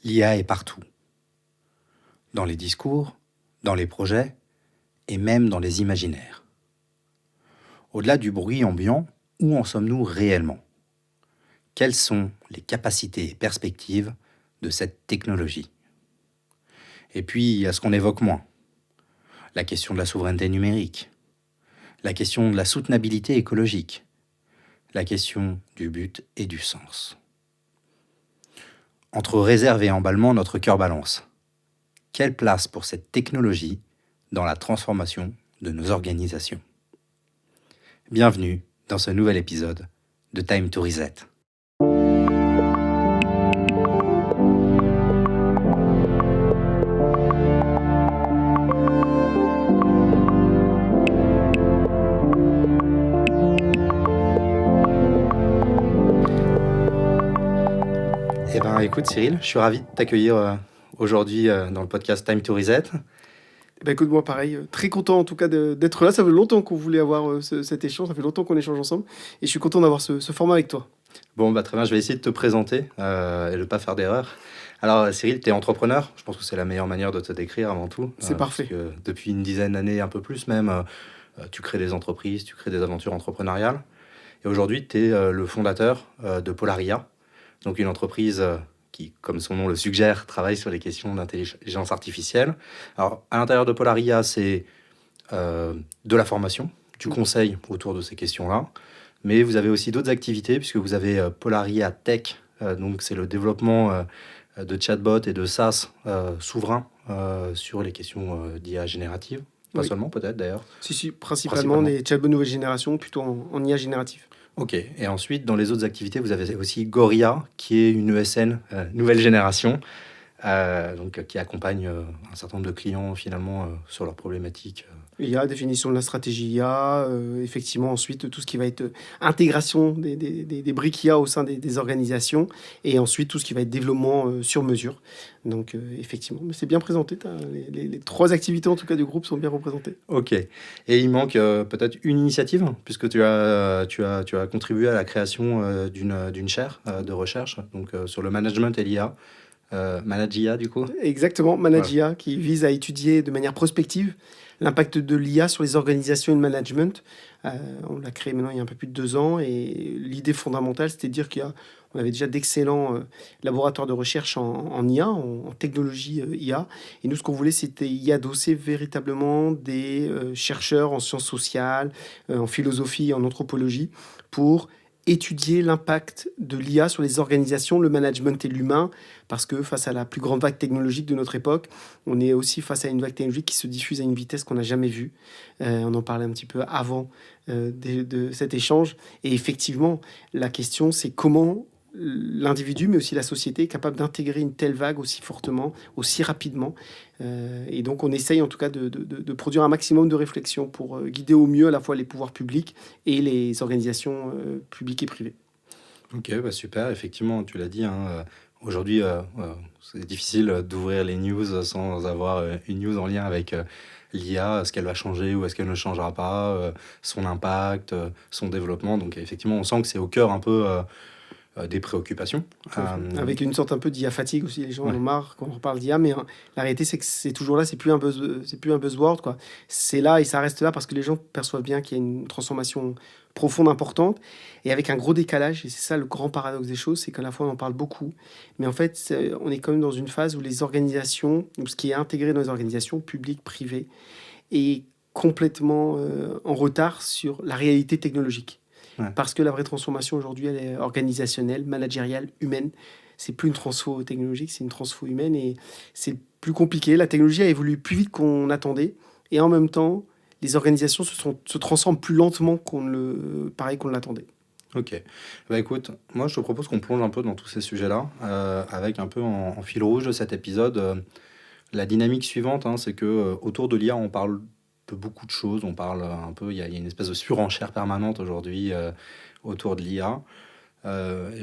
L'IA est partout. Dans les discours, dans les projets et même dans les imaginaires. Au-delà du bruit ambiant, où en sommes-nous réellement? Quelles sont les capacités et perspectives de cette technologie? Et puis, il y a ce qu'on évoque moins. La question de la souveraineté numérique, la question de la soutenabilité écologique, la question du but et du sens. Entre réserve et emballement, notre cœur balance. Quelle place pour cette technologie dans la transformation de nos organisations? Bienvenue dans ce nouvel épisode de Time to Reset. Eh ben, écoute Cyril, je suis ravi de t'accueillir aujourd'hui dans le podcast Time to Reset. Bah écoute, moi pareil, très content en tout cas d'être là. Ça fait longtemps qu'on voulait avoir cet échange, ça fait longtemps qu'on échange ensemble et je suis content d'avoir ce format avec toi. Bon, très bien, je vais essayer de te présenter et de ne pas faire d'erreur. Alors Cyril, tu es entrepreneur, je pense que c'est la meilleure manière de te décrire avant tout. C'est parfait. Parce que depuis une dizaine d'années, un peu plus même, tu crées des entreprises, tu crées des aventures entrepreneuriales. Et aujourd'hui, tu es le fondateur de Polaria, donc une entreprise qui, comme son nom le suggère, travaille sur les questions d'intelligence artificielle. Alors, à l'intérieur de Polaria, c'est de la formation, du conseil autour de ces questions-là. Mais vous avez aussi d'autres activités, puisque vous avez Polaria Tech, donc c'est le développement de chatbots et de SaaS souverains sur les questions d'IA générative. Pas Oui. seulement, peut-être d'ailleurs. Si, principalement des chatbots nouvelle génération, plutôt en IA génératif. Ok, et ensuite, dans les autres activités, vous avez aussi Goria, qui est une ESN nouvelle génération, donc, qui accompagne un certain nombre de clients finalement sur leurs problématiques. IA, définition de la stratégie IA, effectivement ensuite tout ce qui va être intégration des briques IA au sein des organisations et ensuite tout ce qui va être développement sur mesure. Donc effectivement, mais c'est bien présenté, les trois activités en tout cas du groupe sont bien représentées. Ok, et il manque peut-être une initiative, puisque tu as contribué à la création d'une chaire de recherche donc, sur le management et l'IA. Managia du coup. Exactement, Managia, qui vise à étudier de manière prospective l'impact de l'IA sur les organisations et le management. On l'a créé maintenant il y a un peu plus de 2 ans et l'idée fondamentale, c'était de dire qu'on avait déjà d'excellents laboratoires de recherche en IA, en technologie IA. Et nous, ce qu'on voulait, c'était y adosser véritablement des chercheurs en sciences sociales, en philosophie, en anthropologie, pour étudier l'impact de l'IA sur les organisations, le management et l'humain, parce que face à la plus grande vague technologique de notre époque, on est aussi face à une vague technologique qui se diffuse à une vitesse qu'on n'a jamais vue. On en parlait un petit peu avant de cet échange. Et effectivement, la question, c'est comment l'individu, mais aussi la société, est capable d'intégrer une telle vague aussi fortement, aussi rapidement. Et donc, on essaye en tout cas de produire un maximum de réflexions pour guider au mieux à la fois les pouvoirs publics et les organisations publiques et privées. Ok, super, effectivement, tu l'as dit, hein, aujourd'hui, c'est difficile d'ouvrir les news sans avoir une news en lien avec l'IA, est-ce qu'elle va changer ou est-ce qu'elle ne changera pas, son impact, son développement. Donc effectivement, on sent que c'est au cœur un peu des préoccupations. Avec une sorte un peu d'IA fatigue aussi, les gens en Ouais. ont marre quand on parle d'IA, mais la réalité c'est que c'est toujours là, c'est plus un buzzword, quoi. C'est là et ça reste là parce que les gens perçoivent bien qu'il y a une transformation profonde, importante, et avec un gros décalage, et c'est ça le grand paradoxe des choses, c'est qu'à la fois on en parle beaucoup, mais en fait on est quand même dans une phase où les organisations, ou ce qui est intégré dans les organisations publiques, privées, est complètement en retard sur la réalité technologique. Ouais. Parce que la vraie transformation aujourd'hui, elle est organisationnelle, managériale, humaine. C'est plus une transfo technologique, c'est une transfo humaine et c'est plus compliqué. La technologie a évolué plus vite qu'on attendait et en même temps, les organisations se transforment plus lentement qu'on l'attendait. Ok. Écoute, moi je te propose qu'on plonge un peu dans tous ces sujets-là, avec un peu en fil rouge de cet épisode. La dynamique suivante, hein, c'est que autour de l'IA, on parle de beaucoup de choses. On parle un peu, il y a une espèce de surenchère permanente aujourd'hui autour de l'IA. Et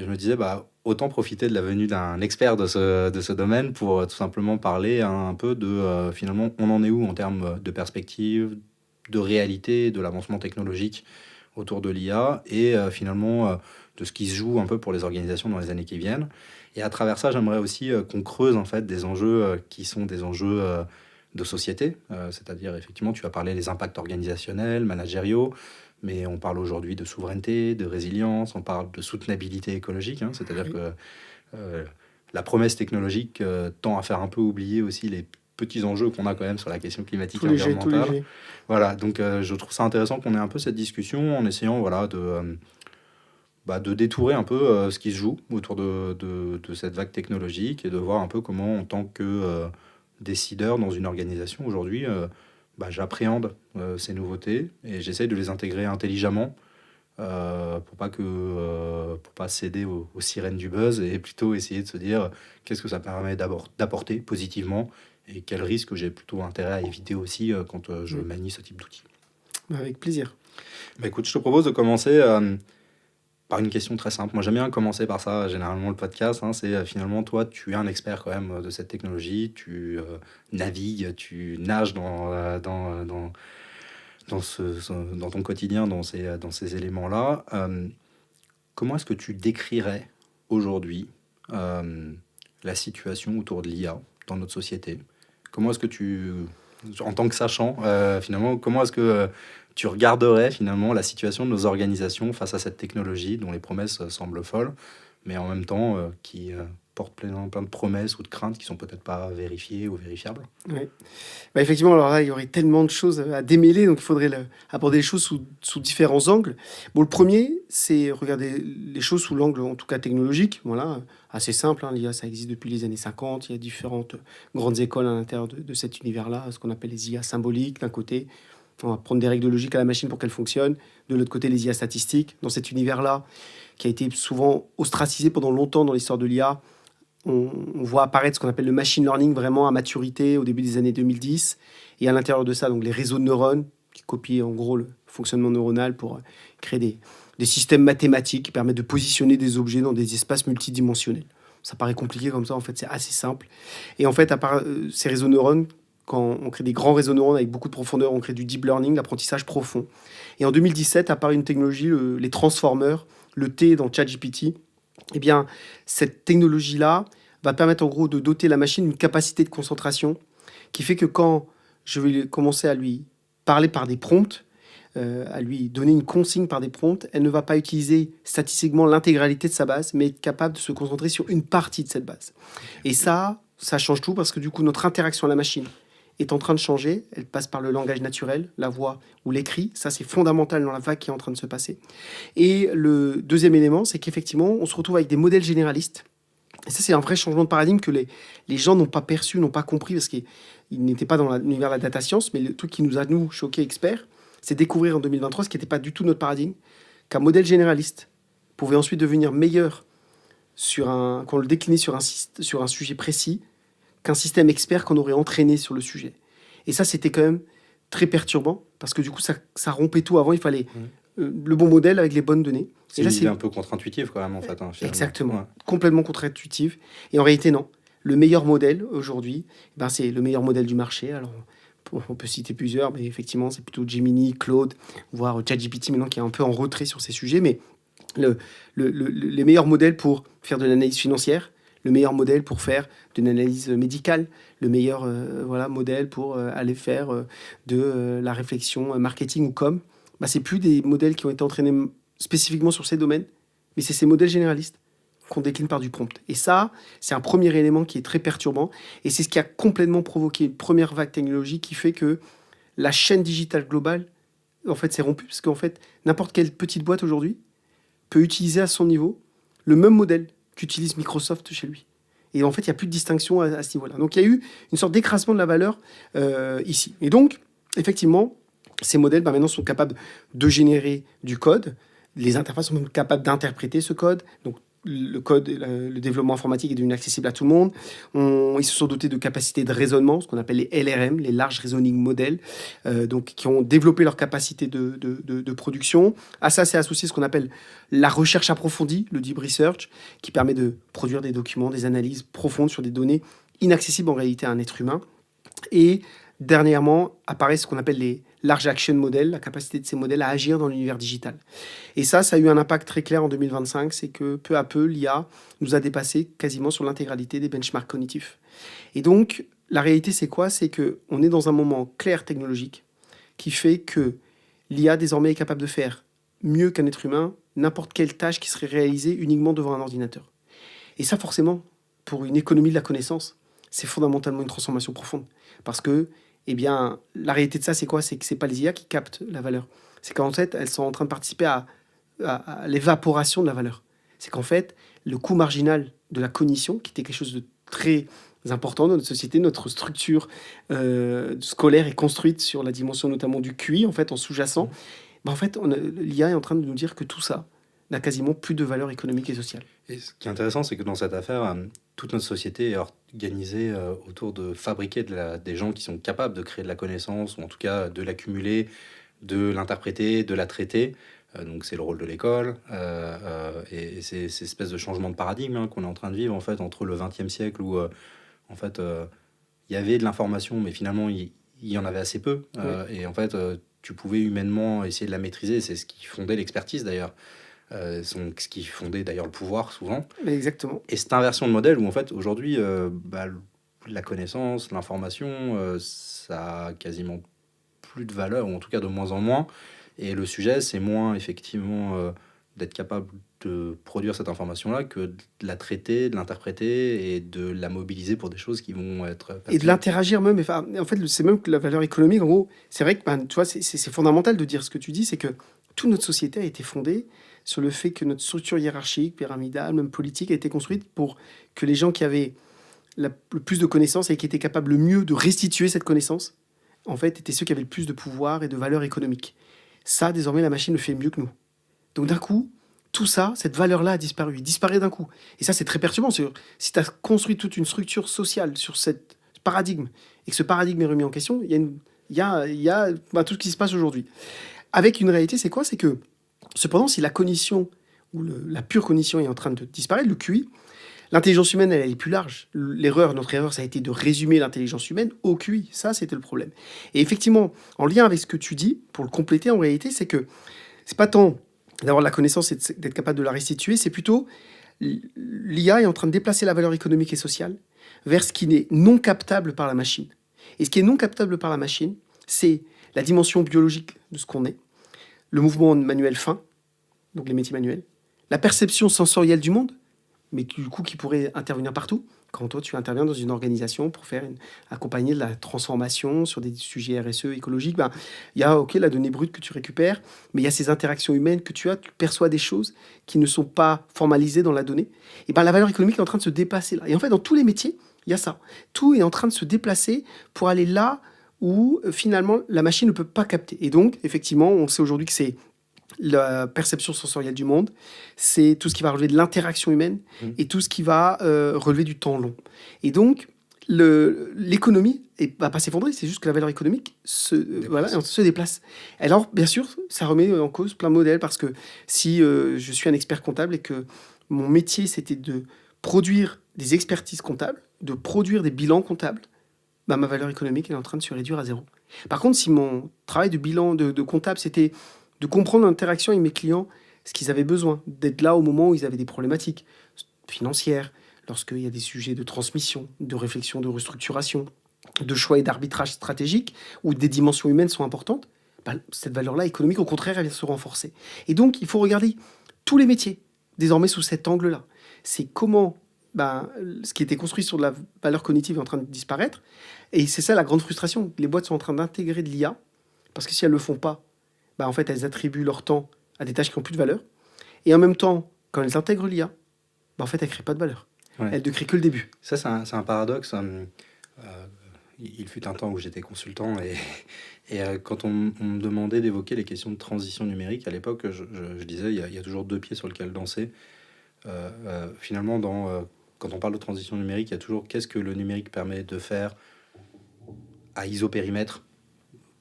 je me disais, autant profiter de la venue d'un expert de ce domaine pour tout simplement parler un peu de finalement, on en est où en termes de perspective, de réalité, de l'avancement technologique autour de l'IA et finalement de ce qui se joue un peu pour les organisations dans les années qui viennent. Et à travers ça, j'aimerais aussi qu'on creuse en fait des enjeux qui sont des enjeux de société. C'est-à-dire, effectivement, tu as parlé des impacts organisationnels, managériaux, mais on parle aujourd'hui de souveraineté, de résilience, on parle de soutenabilité écologique. C'est-à-dire Oui. que euh, la promesse technologique tend à faire un peu oublier aussi les petits enjeux qu'on a quand même sur la question climatique Tout et léger, tout environnementale. léger. Voilà, donc je trouve ça intéressant qu'on ait un peu cette discussion en essayant voilà, de détourer un peu ce qui se joue autour de cette vague technologique et de voir un peu comment, en tant que décideur dans une organisation aujourd'hui, j'appréhende ces nouveautés et j'essaye de les intégrer intelligemment pour pas céder aux sirènes du buzz et plutôt essayer de se dire qu'est-ce que ça permet d'apporter positivement et quels risques j'ai plutôt intérêt à éviter aussi quand je Oui. manie ce type d'outils. Avec plaisir. Écoute, je te propose de commencer par une question très simple. Moi, j'aime bien commencer par ça, généralement, le podcast. C'est finalement, toi, tu es un expert quand même de cette technologie. Tu navigues, tu nages dans ton quotidien, dans ces éléments-là. Comment est-ce que tu décrirais aujourd'hui la situation autour de l'IA dans notre société? Comment est-ce que en tant que sachant, finalement, comment est-ce que tu regarderais finalement la situation de nos organisations face à cette technologie dont les promesses semblent folles, mais en même temps qui porte plein de promesses ou de craintes qui sont peut-être pas vérifiées ou vérifiables? Ouais. Effectivement, alors là, il y aurait tellement de choses à démêler, donc il faudrait aborder les choses sous différents angles. Bon, le premier, c'est regarder les choses sous l'angle, en tout cas technologique. Voilà, assez simple. L'IA, ça existe depuis les années 50. Il y a différentes grandes écoles à l'intérieur de cet univers-là, ce qu'on appelle les IA symboliques, d'un côté. On va prendre des règles de logique à la machine pour qu'elle fonctionne. De l'autre côté, les IA statistiques. Dans cet univers-là, qui a été souvent ostracisé pendant longtemps dans l'histoire de l'IA, on voit apparaître ce qu'on appelle le machine learning vraiment à maturité au début des années 2010. Et à l'intérieur de ça, donc les réseaux de neurones qui copient en gros le fonctionnement neuronal pour créer des systèmes mathématiques qui permettent de positionner des objets dans des espaces multidimensionnels. Ça paraît compliqué comme ça, en fait, c'est assez simple. Et en fait, à part ces réseaux de neurones, quand on crée des grands réseaux de neurones avec beaucoup de profondeur, on crée du deep learning, l'apprentissage profond. Et en 2017, apparaît une technologie, les transformers, le T dans ChatGPT. Eh bien, cette technologie-là va permettre en gros de doter la machine d'une capacité de concentration qui fait que quand je vais commencer à lui parler par des prompts, à lui donner une consigne par des prompts, elle ne va pas utiliser statistiquement l'intégralité de sa base, mais être capable de se concentrer sur une partie de cette base. Et ça change tout parce que du coup, notre interaction à la machine est en train de changer. Elle passe par le langage naturel, la voix ou l'écrit. Ça, c'est fondamental dans la vague qui est en train de se passer. Et le deuxième élément, c'est qu'effectivement, on se retrouve avec des modèles généralistes. Et ça, c'est un vrai changement de paradigme que les gens n'ont pas perçu, n'ont pas compris, parce qu'ils n'étaient pas dans l'univers de la data science. Mais le truc qui nous a, nous, choqués experts, c'est découvrir en 2023, ce qui n'était pas du tout notre paradigme, qu'un modèle généraliste pouvait ensuite devenir meilleur quand on le déclinait sur un sujet précis, qu'un système expert qu'on aurait entraîné sur le sujet. Et ça, c'était quand même très perturbant, parce que du coup, ça rompait tout. Avant, il fallait le bon modèle avec les bonnes données. C'est une idée un peu contre-intuitive quand même, en fait. Finalement. Exactement, Ouais. complètement contre-intuitive. Et en réalité, non. Le meilleur modèle aujourd'hui, c'est le meilleur modèle du marché. Alors, on peut citer plusieurs, mais effectivement, c'est plutôt Gemini, Claude, voire ChatGPT maintenant qui est un peu en retrait sur ces sujets. Mais les meilleurs modèles pour faire de l'analyse financière, le meilleur modèle pour faire de l'analyse médicale, le meilleur modèle pour aller faire de la réflexion marketing ou com, c'est plus des modèles qui ont été entraînés spécifiquement sur ces domaines, mais c'est ces modèles généralistes qu'on décline par du prompt. Et ça, c'est un premier élément qui est très perturbant, et c'est ce qui a complètement provoqué une première vague technologique qui fait que la chaîne digitale globale, en fait, s'est rompue, parce qu'en fait, n'importe quelle petite boîte aujourd'hui peut utiliser à son niveau le même modèle qu'utilise Microsoft chez lui. Et en fait, il n'y a plus de distinction à ce niveau-là. Donc, il y a eu une sorte d'écrasement de la valeur ici. Et donc, effectivement, ces modèles maintenant sont capables de générer du code. Les interfaces sont même capables d'interpréter ce code. Donc, le code, le développement informatique est devenu accessible à tout le monde. Ils se sont dotés de capacités de raisonnement, ce qu'on appelle les LRM, les Large Reasoning Models, donc, qui ont développé leur capacité de production. À ça, c'est associé ce qu'on appelle la recherche approfondie, le deep research, qui permet de produire des documents, des analyses profondes sur des données inaccessibles en réalité à un être humain. Et dernièrement, apparaissent ce qu'on appelle large action model, la capacité de ces modèles à agir dans l'univers digital. Et ça a eu un impact très clair en 2025, c'est que peu à peu, l'IA nous a dépassé quasiment sur l'intégralité des benchmarks cognitifs. Et donc, la réalité, c'est quoi? C'est qu'on est dans un moment clair technologique qui fait que l'IA désormais est capable de faire mieux qu'un être humain n'importe quelle tâche qui serait réalisée uniquement devant un ordinateur. Et ça, forcément, pour une économie de la connaissance, c'est fondamentalement une transformation profonde. Parce que, eh bien, la réalité de ça, c'est quoi? C'est que ce n'est pas les IA qui captent la valeur. C'est qu'en fait, elles sont en train de participer à l'évaporation de la valeur. C'est qu'en fait, le coût marginal de la cognition, qui était quelque chose de très important dans notre société, notre structure scolaire est construite sur la dimension notamment du QI, en fait, en sous-jacent. En fait, l'IA est en train de nous dire que tout ça n'a quasiment plus de valeur économique et sociale. Et ce qui est intéressant, c'est que dans cette affaire, toute notre société est organisée autour de fabriquer des gens qui sont capables de créer de la connaissance, ou en tout cas de l'accumuler, de l'interpréter, de la traiter. Donc c'est le rôle de l'école, et c'est cette espèce de changement de paradigme qu'on est en train de vivre en fait entre le XXe siècle où en fait il y avait de l'information, mais finalement il y en avait assez peu, et en fait tu pouvais humainement essayer de la maîtriser. C'est ce qui fondait l'expertise d'ailleurs. Ce qui fondait d'ailleurs le pouvoir souvent. Exactement. Et cette inversion de modèle où en fait aujourd'hui la connaissance, l'information, ça a quasiment plus de valeur, ou en tout cas de moins en moins. Et le sujet, c'est moins effectivement d'être capable de produire cette information-là que de la traiter, de l'interpréter et de la mobiliser pour des choses qui vont être pertinentes. Et de l'interagir même. Enfin, en fait, c'est même que la valeur économique, en gros, c'est vrai que tu vois, c'est fondamental de dire ce que tu dis, c'est que toute notre société a été fondée sur le fait que notre structure hiérarchique, pyramidale, même politique, a été construite pour que les gens qui avaient le plus de connaissances et qui étaient capables le mieux de restituer cette connaissance, en fait, étaient ceux qui avaient le plus de pouvoir et de valeur économique. Ça, désormais, la machine le fait mieux que nous. Donc d'un coup, tout ça, cette valeur-là a disparu. Il disparaît d'un coup. Et ça, c'est très perturbant. Si tu as construit toute une structure sociale sur ce paradigme, et que ce paradigme est remis en question, il y a tout ce qui se passe aujourd'hui. Avec une réalité, c'est quoi? C'est que, cependant, si la cognition, ou la pure cognition est en train de disparaître, le QI, l'intelligence humaine, elle est plus large. Notre erreur, ça a été de résumer l'intelligence humaine au QI. Ça, c'était le problème. Et effectivement, en lien avec ce que tu dis, pour le compléter, en réalité, c'est que c'est pas tant d'avoir de la connaissance et d'être capable de la restituer, c'est plutôt l'IA est en train de déplacer la valeur économique et sociale vers ce qui n'est non captable par la machine. Et ce qui est non captable par la machine, c'est la dimension biologique de ce qu'on est, le mouvement manuel fin, donc les métiers manuels, la perception sensorielle du monde, mais du coup qui pourrait intervenir partout. Quand toi, tu interviens dans une organisation pour accompagner de la transformation sur des sujets RSE, écologiques, il y a la donnée brute que tu récupères, mais il y a ces interactions humaines que tu perçois des choses qui ne sont pas formalisées dans la donnée. Et la valeur économique est en train de se déplacer là. Et en fait, dans tous les métiers, il y a ça. Tout est en train de se déplacer pour aller là où finalement la machine ne peut pas capter. Et donc, effectivement, on sait aujourd'hui que c'est la perception sensorielle du monde, c'est tout ce qui va relever de l'interaction humaine et tout ce qui va relever du temps long. Et donc, l'économie va pas s'effondrer, c'est juste que la valeur économique se déplace. Alors, bien sûr, ça remet en cause plein de modèles, parce que si je suis un expert comptable et que mon métier, c'était de produire des expertises comptables, de produire des bilans comptables, ma valeur économique elle est en train de se réduire à zéro. Par contre, si mon travail de bilan de comptable, c'était de comprendre l'interaction avec mes clients, ce qu'ils avaient besoin, d'être là au moment où ils avaient des problématiques financières, lorsqu'il y a des sujets de transmission, de réflexion, de restructuration, de choix et d'arbitrage stratégique, où des dimensions humaines sont importantes, cette valeur-là économique, au contraire, elle vient se renforcer. Et donc, il faut regarder tous les métiers, désormais sous cet angle-là. C'est comment ce qui était construit sur de la valeur cognitive est en train de disparaître, et c'est ça la grande frustration. Les boîtes sont en train d'intégrer de l'IA, parce que si elles ne le font pas, en fait, elles attribuent leur temps à des tâches qui n'ont plus de valeur. Et en même temps, quand elles intègrent l'IA, en fait, elles ne créent pas de valeur. Ouais. Elles ne créent que le début. Ça, c'est un paradoxe. Il fut un temps où j'étais consultant et quand on me demandait d'évoquer les questions de transition numérique, à l'époque, je disais, il y a toujours deux pieds sur lesquels danser. Finalement, quand on parle de transition numérique, il y a toujours qu'est-ce que le numérique permet de faire à isopérimètre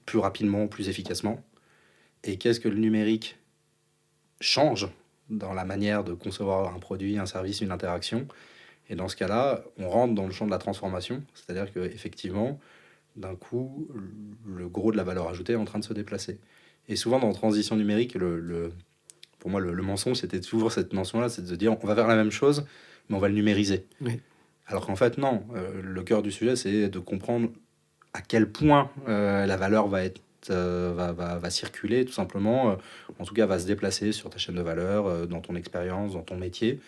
plus rapidement, plus efficacement. Et qu'est-ce que le numérique change dans la manière de concevoir un produit, un service, une interaction. Et dans ce cas-là, on rentre dans le champ de la transformation. C'est-à-dire qu'effectivement, d'un coup, le gros de la valeur ajoutée est en train de se déplacer. Et souvent, dans la transition numérique, pour moi, le mensonge, c'était toujours cette notion-là, c'est de se dire, on va faire la même chose, mais on va le numériser. Oui. Alors qu'en fait, non. Le cœur du sujet, c'est de comprendre à quel point la valeur va circuler, tout simplement. En tout cas, va se déplacer sur ta chaîne de valeur, dans ton expérience, dans ton métier.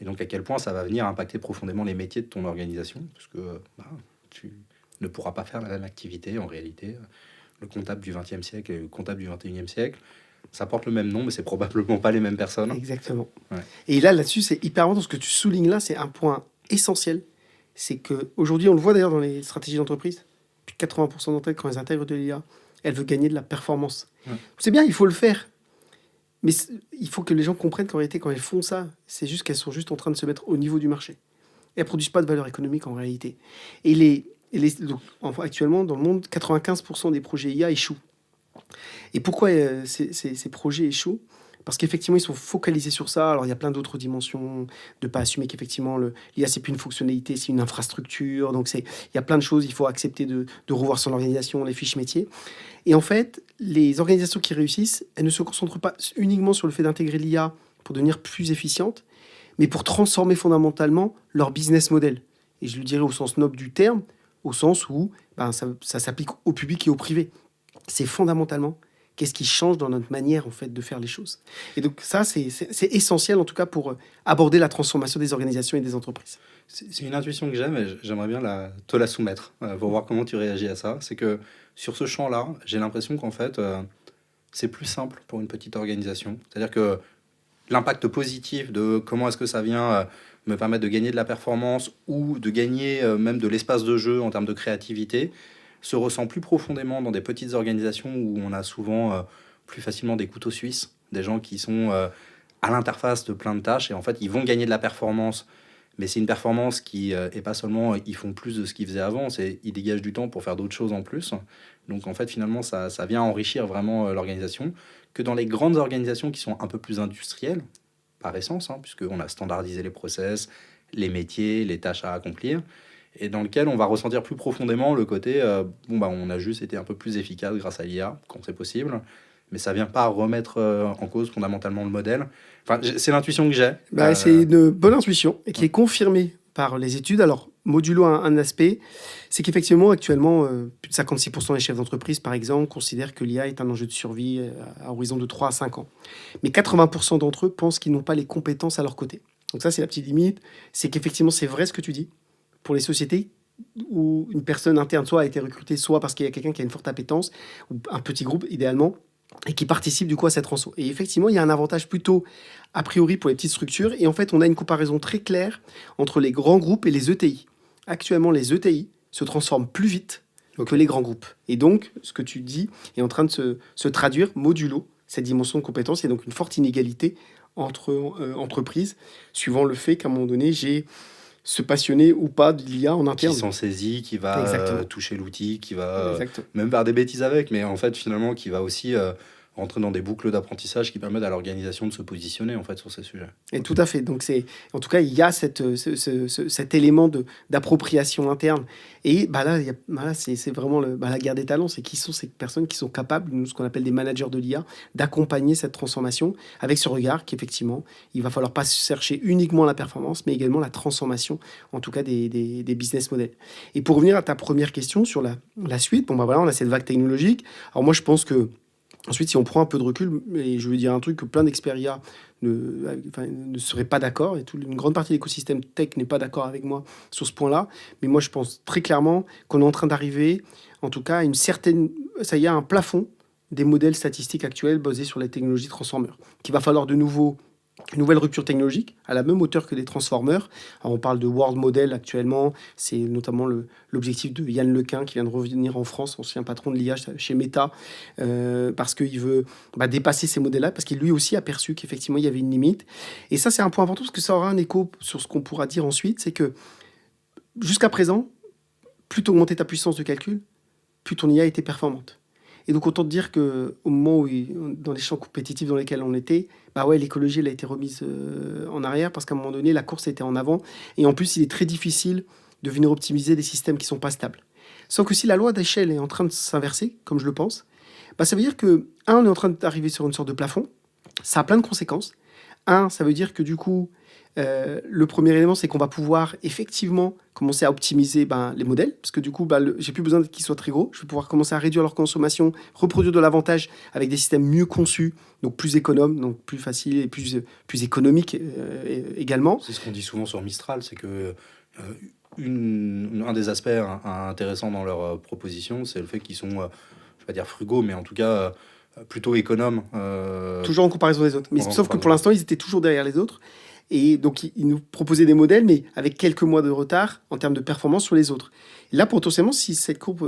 Et donc, à quel point ça va venir impacter profondément les métiers de ton organisation. Parce que tu ne pourras pas faire la même activité, en réalité. Le comptable du XXe siècle et le comptable du XXIe siècle, ça porte le même nom, mais c'est probablement pas les mêmes personnes. Exactement. Ouais. Et là-dessus, c'est hyper important. Ce que tu soulignes là, c'est un point essentiel. C'est qu'aujourd'hui, on le voit d'ailleurs dans les stratégies d'entreprise, plus de 80% d'entre elles, quand elles intègrent de l'IA, elles veulent gagner de la performance. Ouais. C'est bien, il faut le faire. Mais il faut que les gens comprennent qu'en réalité, quand elles font ça, c'est juste qu'elles sont juste en train de se mettre au niveau du marché. Et elles ne produisent pas de valeur économique en réalité. Donc, actuellement, dans le monde, 95% des projets IA échouent. Et pourquoi ces projets échouent? Parce qu'effectivement, ils sont focalisés sur ça. Alors, il y a plein d'autres dimensions, de ne pas assumer qu'effectivement, l'IA, c'est plus une fonctionnalité, c'est une infrastructure. Donc, il y a plein de choses. Il faut accepter de revoir son organisation, les fiches métiers. Et en fait, les organisations qui réussissent, elles ne se concentrent pas uniquement sur le fait d'intégrer l'IA pour devenir plus efficientes, mais pour transformer fondamentalement leur business model. Et je le dirais au sens noble du terme, au sens où ça s'applique au public et au privé. C'est fondamentalement qu'est-ce qui change dans notre manière en fait de faire les choses. Et donc ça, c'est essentiel en tout cas pour aborder la transformation des organisations et des entreprises. C'est une intuition que j'aime et j'aimerais bien te la soumettre pour voir comment tu réagis à ça. C'est que sur ce champ-là, j'ai l'impression qu'en fait, c'est plus simple pour une petite organisation. C'est-à-dire que l'impact positif de comment est-ce que ça vient me permettre de gagner de la performance ou de gagner même de l'espace de jeu en termes de créativité se ressent plus profondément dans des petites organisations où on a souvent plus facilement des couteaux suisses, des gens qui sont à l'interface de plein de tâches et en fait ils vont gagner de la performance, mais c'est une performance qui est pas seulement ils font plus de ce qu'ils faisaient avant, c'est ils dégagent du temps pour faire d'autres choses en plus. Donc en fait finalement ça vient enrichir vraiment l'organisation, que dans les grandes organisations qui sont un peu plus industrielles par essence, puisqu'on a standardisé les process, les métiers, les tâches à accomplir, et dans lequel on va ressentir plus profondément le côté on a juste été un peu plus efficace grâce à l'IA quand c'est possible, mais ça vient pas remettre en cause fondamentalement le modèle. Enfin, c'est l'intuition que j'ai. C'est une bonne intuition et qui est confirmée par les études. Alors, modulo un aspect, c'est qu'effectivement, actuellement, plus de 56% des chefs d'entreprise, par exemple, considèrent que l'IA est un enjeu de survie à horizon de 3 à 5 ans. Mais 80% d'entre eux pensent qu'ils n'ont pas les compétences à leur côté. Donc ça, c'est la petite limite. C'est qu'effectivement, c'est vrai ce que tu dis. Pour les sociétés où une personne interne soit a été recrutée, soit parce qu'il y a quelqu'un qui a une forte appétence, ou un petit groupe idéalement, et qui participe du coup à cette transfo. Et effectivement, il y a un avantage plutôt a priori pour les petites structures, et en fait, on a une comparaison très claire entre les grands groupes et les ETI. Actuellement, les ETI se transforment plus vite que les grands groupes. Et donc, ce que tu dis est en train de se traduire modulo cette dimension de compétence. Il y a donc une forte inégalité entre entreprises, suivant le fait qu'à un moment donné, j'ai se passionner ou pas de l'IA en interne. Qui s'en saisit, qui va toucher l'outil, qui va même faire des bêtises avec, mais en fait, finalement, qui va aussi rentrer dans des boucles d'apprentissage qui permettent à l'organisation de se positionner en fait sur ces sujets. Et tout à fait. Donc en tout cas, il y a cet élément d'appropriation interne. Et là, c'est vraiment la guerre des talents. C'est qui sont ces personnes qui sont capables, nous, ce qu'on appelle des managers de l'IA, d'accompagner cette transformation avec ce regard qu'effectivement, il va falloir pas chercher uniquement la performance, mais également la transformation, en tout cas des business models. Et pour revenir à ta première question sur la suite, on a cette vague technologique. Alors moi, je pense que ensuite, si on prend un peu de recul, et je veux dire un truc que plein d'experts IA ne seraient pas d'accord, et une grande partie de l'écosystème tech n'est pas d'accord avec moi sur ce point-là, mais moi je pense très clairement qu'on est en train d'arriver, en tout cas, à une certaine... Ça y est, un plafond des modèles statistiques actuels basés sur les technologies transformers, qu'il va falloir de nouveau une nouvelle rupture technologique à la même hauteur que les transformers. Alors on parle de world model actuellement, c'est notamment l'objectif de Yann Lequin qui vient de revenir en France, ancien patron de l'IA chez Meta, parce qu'il veut dépasser ces modèles-là, parce qu'il lui aussi a perçu qu'effectivement il y avait une limite. Et ça c'est un point important parce que ça aura un écho sur ce qu'on pourra dire ensuite, c'est que jusqu'à présent, plus tu augmentais ta puissance de calcul, plus ton IA était performante. Et donc, autant te dire qu'au moment où, dans les champs compétitifs dans lesquels on était, l'écologie, elle a été remise en arrière parce qu'à un moment donné, la course était en avant. Et en plus, il est très difficile de venir optimiser des systèmes qui ne sont pas stables. Sans que si la loi d'échelle est en train de s'inverser, comme je le pense, bah, ça veut dire que, on est en train d'arriver sur une sorte de plafond. Ça a plein de conséquences. Ça veut dire que du coup, le premier élément, c'est qu'on va pouvoir effectivement commencer à optimiser les modèles, parce que du coup, j'ai plus besoin qu'ils soient très gros. Je vais pouvoir commencer à réduire leur consommation, reproduire de l'avantage avec des systèmes mieux conçus, donc plus économes, donc plus faciles et plus économiques également. C'est ce qu'on dit souvent sur Mistral, c'est que un des aspects intéressants dans leur proposition, c'est le fait qu'ils sont, je vais pas dire frugaux, mais en tout cas plutôt économes. Toujours en comparaison des autres. Mais En sauf que comparaison. pour l'instant, ils étaient toujours derrière les autres. Et donc, ils nous proposaient des modèles, mais avec quelques mois de retard en termes de performance sur les autres. Et là, potentiellement, si cette courbe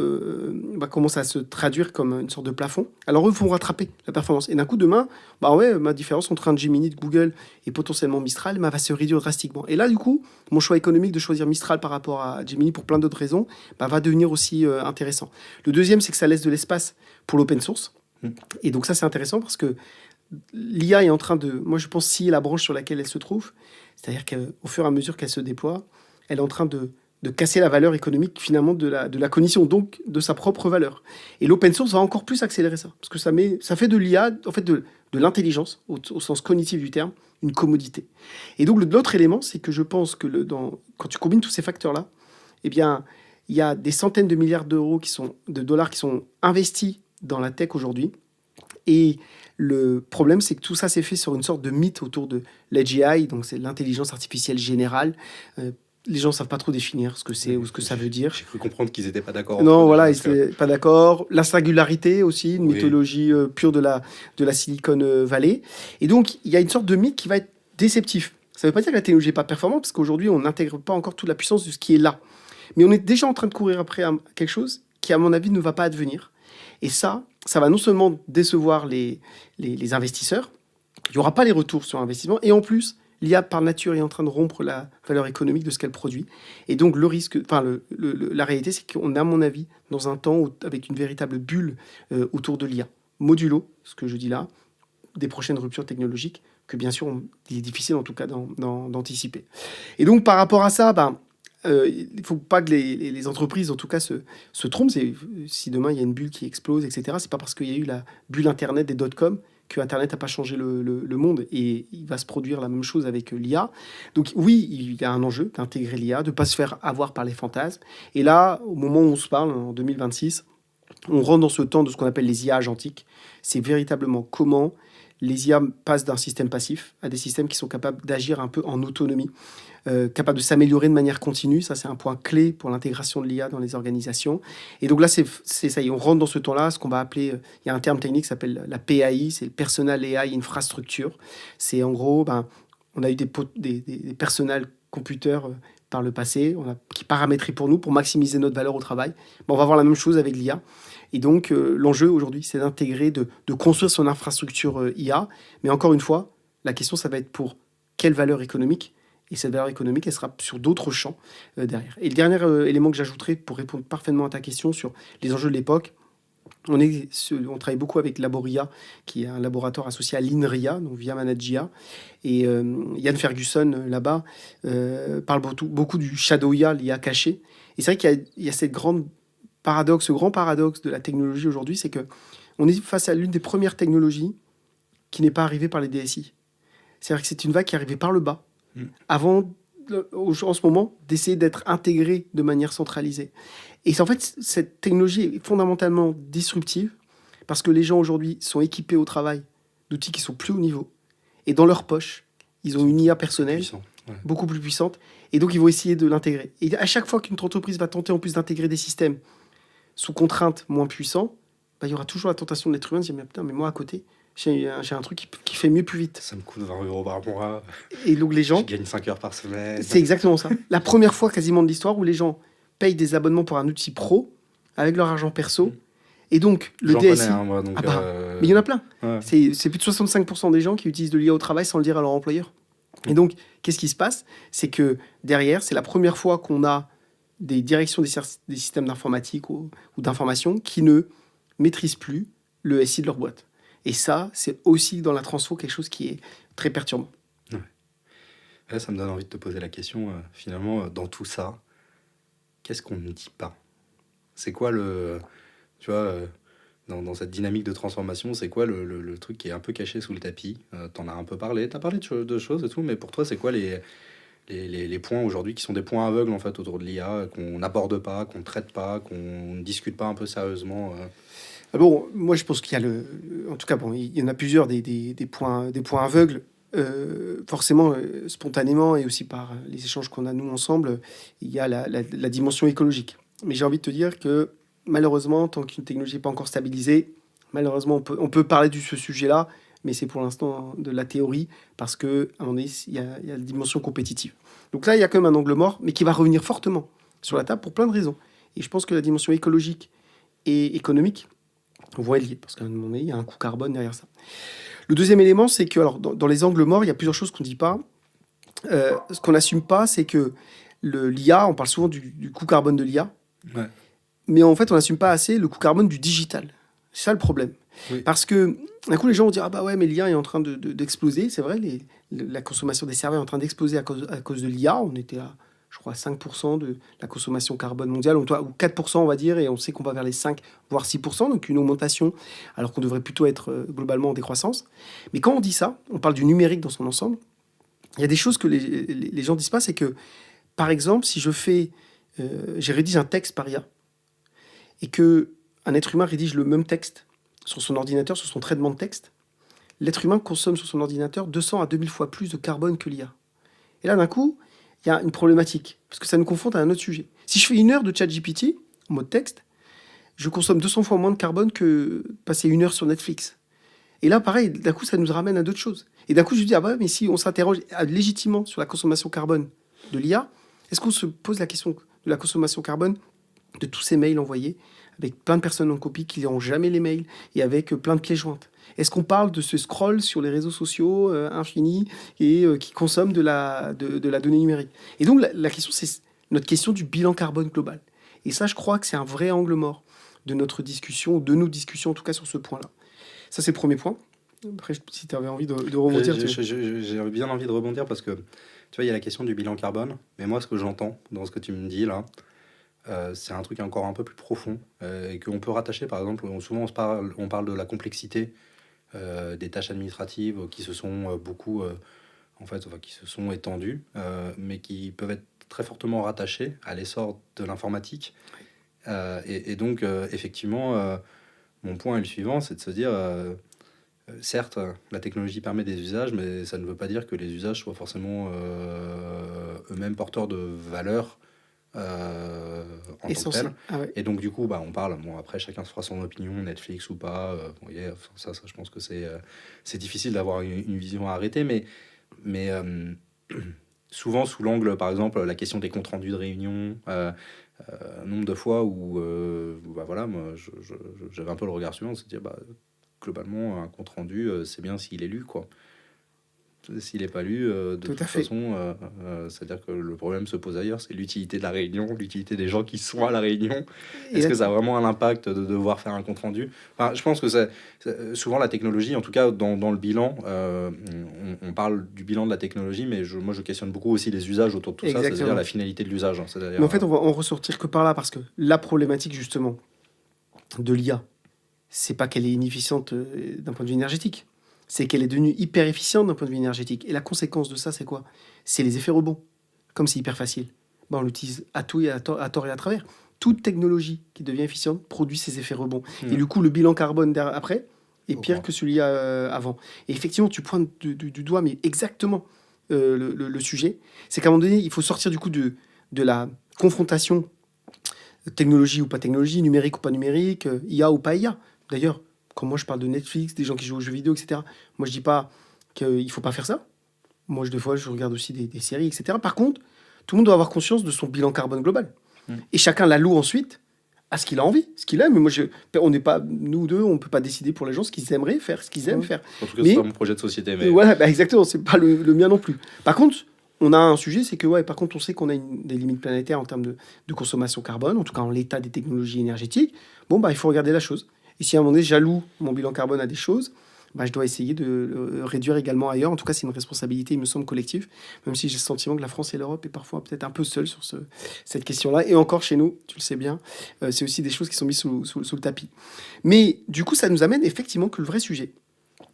va commencer à se traduire comme une sorte de plafond, alors eux vont rattraper la performance. Et d'un coup, demain, ma différence entre un Gemini de Google et potentiellement Mistral va se réduire drastiquement. Et là, du coup, mon choix économique de choisir Mistral par rapport à Gemini pour plein d'autres raisons va devenir aussi intéressant. Le deuxième, c'est que ça laisse de l'espace pour l'open source. Et donc ça, c'est intéressant parce que l'IA est en train de, moi je pense, scier la branche sur laquelle elle se trouve. C'est-à-dire qu'au fur et à mesure qu'elle se déploie, elle est en train de casser la valeur économique finalement de la cognition, donc de sa propre valeur. Et l'open source va encore plus accélérer ça. Parce que ça fait de l'IA, en fait de l'intelligence, au sens cognitif du terme, une commodité. Et donc l'autre élément, c'est que je pense que quand tu combines tous ces facteurs-là, eh bien, il y a des centaines de milliards de dollars qui sont investis dans la tech aujourd'hui. Et le problème, c'est que tout ça s'est fait sur une sorte de mythe autour de l'AGI, donc c'est l'intelligence artificielle générale. Les gens ne savent pas trop définir ce que c'est ou ce que ça veut dire. J'ai cru comprendre qu'ils n'étaient pas d'accord. Non, voilà, ils n'étaient pas d'accord. La singularité aussi, une mythologie pure de la Silicon Valley. Et donc, il y a une sorte de mythe qui va être déceptif. Ça ne veut pas dire que la technologie n'est pas performante, parce qu'aujourd'hui, on n'intègre pas encore toute la puissance de ce qui est là. Mais on est déjà en train de courir après quelque chose qui, à mon avis, ne va pas advenir. Et ça va non seulement décevoir les investisseurs, il n'y aura pas les retours sur investissement, et en plus, l'IA par nature est en train de rompre la valeur économique de ce qu'elle produit. Et donc le risque, la réalité, c'est qu'on est, à mon avis, dans un temps avec une véritable bulle autour de l'IA. Modulo, ce que je dis là, des prochaines ruptures technologiques, que bien sûr, il est difficile en tout cas d'anticiper. Et donc par rapport à ça, il ne faut pas que les entreprises, en tout cas, se trompent. Si demain, il y a une bulle qui explose, etc., c'est pas parce qu'il y a eu la bulle Internet des dot-com que Internet n'a pas changé le monde. Et il va se produire la même chose avec l'IA. Donc oui, il y a un enjeu d'intégrer l'IA, de ne pas se faire avoir par les fantasmes. Et là, au moment où on se parle, en 2026, on rentre dans ce temps de ce qu'on appelle les IA agentiques. C'est véritablement comment les IA passent d'un système passif à des systèmes qui sont capables d'agir un peu en autonomie, capables de s'améliorer de manière continue. Ça, c'est un point clé pour l'intégration de l'IA dans les organisations. Et donc là, c'est ça y est, on rentre dans ce temps-là, ce qu'on va appeler, il y a un terme technique qui s'appelle la PAI, c'est le Personal AI Infrastructure. C'est en gros, on a eu des personnels computers par le passé, qui paramétraient pour nous, pour maximiser notre valeur au travail. On va voir la même chose avec l'IA. Et donc, l'enjeu aujourd'hui, c'est d'intégrer, de construire son infrastructure IA. Mais encore une fois, la question, ça va être pour quelle valeur économique. Et cette valeur économique, elle sera sur d'autres champs derrière. Et le dernier élément que j'ajouterai pour répondre parfaitement à ta question sur les enjeux de l'époque, on travaille beaucoup avec Laboria, qui est un laboratoire associé à l'INRIA, donc via Managia. Et Yann Ferguson, là-bas, parle beaucoup du shadow IA, l'IA cachée. Et c'est vrai qu'il y a ce grand paradoxe de la technologie aujourd'hui, c'est qu'on est face à l'une des premières technologies qui n'est pas arrivée par les DSI. C'est-à-dire que c'est une vague qui est arrivée par le bas, avant, en ce moment, d'essayer d'être intégrée de manière centralisée. Et en fait, cette technologie est fondamentalement disruptive, parce que les gens aujourd'hui sont équipés au travail d'outils qui sont plus haut niveau, et dans leur poche, ils ont une IA personnelle, beaucoup plus puissante, et donc ils vont essayer de l'intégrer. Et à chaque fois qu'une entreprise va tenter en plus d'intégrer des systèmes sous contrainte moins puissants, il y aura toujours la tentation de l'être humain de dire mais moi à côté, j'ai un truc qui fait mieux plus vite. Ça me coûte 20 € par mois. Et donc les gens... Je gagne 5 heures par semaine. C'est exactement ça. La première fois quasiment de l'histoire où les gens payent des abonnements pour un outil pro avec leur argent perso. Et donc le DSI... Connais, hein, moi, donc, mais il y en a plein. Ouais. C'est plus de 65% des gens qui utilisent de l'IA au travail sans le dire à leur employeur. Et donc, qu'est-ce qui se passe? C'est que derrière, c'est la première fois qu'on a des directions des systèmes d'informatique ou d'information qui ne maîtrisent plus le SI de leur boîte. Et ça, c'est aussi dans la transfo quelque chose qui est très perturbant. Ouais. Là, ça me donne envie de te poser la question, finalement, dans tout ça, qu'est-ce qu'on ne dit pas? C'est quoi tu vois, dans cette dynamique de transformation, c'est quoi le truc qui est un peu caché sous le tapis? T'en as un peu parlé, t'as parlé de choses et tout, mais pour toi, c'est quoi les points aujourd'hui qui sont des points aveugles en fait autour de l'IA, qu'on n'aborde pas, qu'on ne traite pas, qu'on ne discute pas un peu sérieusement Ah bon, moi je pense qu'il y a en tout cas, bon, il y en a plusieurs des points aveugles. Forcément, spontanément et aussi par les échanges qu'on a nous ensemble, il y a la dimension écologique. Mais j'ai envie de te dire que malheureusement, tant qu'une technologie n'est pas encore stabilisée, malheureusement, on peut parler de ce sujet-là, mais c'est pour l'instant de la théorie, parce que à mon avis, il y a la dimension compétitive. Donc là, il y a quand même un angle mort, mais qui va revenir fortement sur la table pour plein de raisons. Et je pense que la dimension écologique et économique vont être liées, parce qu'à un moment donné, il y a un coût carbone derrière ça. Le deuxième élément, c'est que alors, dans les angles morts, il y a plusieurs choses qu'on ne dit pas. Ce qu'on n'assume pas, c'est que l'IA, on parle souvent du coût carbone de l'IA, Ouais. mais en fait, on n'assume pas assez le coût carbone du digital. C'est ça le problème. Oui. Parce que d'un coup, les gens vont dire, ah bah ouais, mais l'IA est en train d'exploser. C'est vrai, la consommation des serveurs est en train d'exploser à cause de l'IA. On était à, je crois, 5% de la consommation carbone mondiale, ou 4%, on va dire, et on sait qu'on va vers les 5, voire 6%, donc une augmentation, alors qu'on devrait plutôt être globalement en décroissance. Mais quand on dit ça, on parle du numérique dans son ensemble, il y a des choses que les gens ne disent pas, c'est que, par exemple, si j'ai rédigé un texte par IA, et que un être humain rédige le même texte sur son ordinateur, sur son traitement de texte, l'être humain consomme sur son ordinateur 200 à 2000 fois plus de carbone que l'IA. Et là, d'un coup, il y a une problématique, parce que ça nous confronte à un autre sujet. Si je fais 1 heure de ChatGPT, en mode texte, je consomme 200 fois moins de carbone que passer 1 heure sur Netflix. Et là, pareil, d'un coup, ça nous ramène à d'autres choses. Et d'un coup, je me dis, ah bah, mais si on s'interroge légitimement sur la consommation carbone de l'IA, est-ce qu'on se pose la question de la consommation carbone de tous ces mails envoyés, avec plein de personnes en copie qui n'iront jamais les mails, et avec plein de pièces jointes? Est-ce qu'on parle de ce scroll sur les réseaux sociaux infini et qui consomme de la donnée numérique? Et donc la question, c'est notre question du bilan carbone global. Et ça, je crois que c'est un vrai angle mort de notre discussion, de nos discussions en tout cas sur ce point-là. Ça, c'est le premier point. Après, si tu avais envie de rebondir. J'ai bien envie de rebondir parce que tu vois, il y a la question du bilan carbone, mais moi, ce que j'entends dans ce que tu me dis là, c'est un truc encore un peu plus profond et qu'on peut rattacher, par exemple, souvent on parle de la complexité des tâches administratives qui se sont beaucoup, en fait, enfin, qui se sont étendues, mais qui peuvent être très fortement rattachées à l'essor de l'informatique. Et donc, effectivement, mon point est le suivant, c'est de se dire, certes, la technologie permet des usages, mais ça ne veut pas dire que les usages soient forcément eux-mêmes porteurs de valeur en tant que tel. Ah ouais. Et donc, du coup, bah, on parle, bon, après, chacun se fera son opinion, Netflix ou pas, vous voyez, enfin, ça, je pense que c'est difficile d'avoir une vision arrêtée, mais souvent, sous l'angle, par exemple, la question des comptes rendus de réunion, nombre de fois où, bah, voilà, moi, j'avais un peu le regard suivant, c'est de dire, bah, globalement, un compte rendu, c'est bien s'il est lu, quoi. S'il n'est pas lu, de Tout toute à fait. façon, c'est-à-dire que le problème se pose ailleurs, c'est l'utilité de la réunion, l'utilité des gens qui sont à la réunion. Et Est-ce là, que ça a vraiment un impact de devoir faire un compte-rendu? Enfin, je pense que souvent la technologie, en tout cas dans le bilan, on parle du bilan de la technologie, mais moi je questionne beaucoup aussi les usages autour de tout ça, c'est-à-dire exactement. la finalité de l'usage. Hein, Mais c'est-à-dire, en fait, on va en ressortir que par là, parce que la problématique, justement, de l'IA, c'est pas qu'elle est inefficiente d'un point de vue énergétique, c'est qu'elle est devenue hyper efficiente d'un point de vue énergétique. Et la conséquence de ça, c'est quoi? C'est les effets rebonds. Comme c'est hyper facile, ben, on l'utilise à tout et à tort et à travers. Toute technologie qui devient efficiente produit ses effets rebonds. Et du coup, le bilan carbone après est pire que celui avant. Et effectivement, tu pointes du doigt, mais exactement le sujet. C'est qu'à un moment donné, il faut sortir du coup de la confrontation technologie ou pas technologie, numérique ou pas numérique, IA ou pas IA. D'ailleurs, quand moi je parle de Netflix, des gens qui jouent aux jeux vidéo, etc., moi je dis pas qu'il faut pas faire ça. Moi, des fois, je regarde aussi des séries, etc. Par contre, tout le monde doit avoir conscience de son bilan carbone global. Et chacun l'alloue ensuite à ce qu'il a envie, ce qu'il aime. Moi, on n'est pas, nous deux, on peut pas décider pour les gens ce qu'ils aimeraient faire, ce qu'ils aiment faire. En tout cas, c'est pas mon projet de société. Mais... Voilà, bah exactement, c'est pas le mien non plus. Par contre, on a un sujet, c'est que, ouais, par contre, on sait qu'on a des limites planétaires en termes de consommation carbone, en tout cas en l'état des technologies énergétiques. Bon, bah, il faut regarder la chose. Et si à un moment donné, j'alloue mon bilan carbone à des choses, bah, je dois essayer de le réduire également ailleurs. En tout cas, c'est une responsabilité, il me semble, collective, même si j'ai le sentiment que la France et l'Europe est parfois peut-être un peu seule sur cette question-là. Et encore chez nous, tu le sais bien, c'est aussi des choses qui sont mises sous le tapis. Mais du coup, ça nous amène effectivement que le vrai sujet,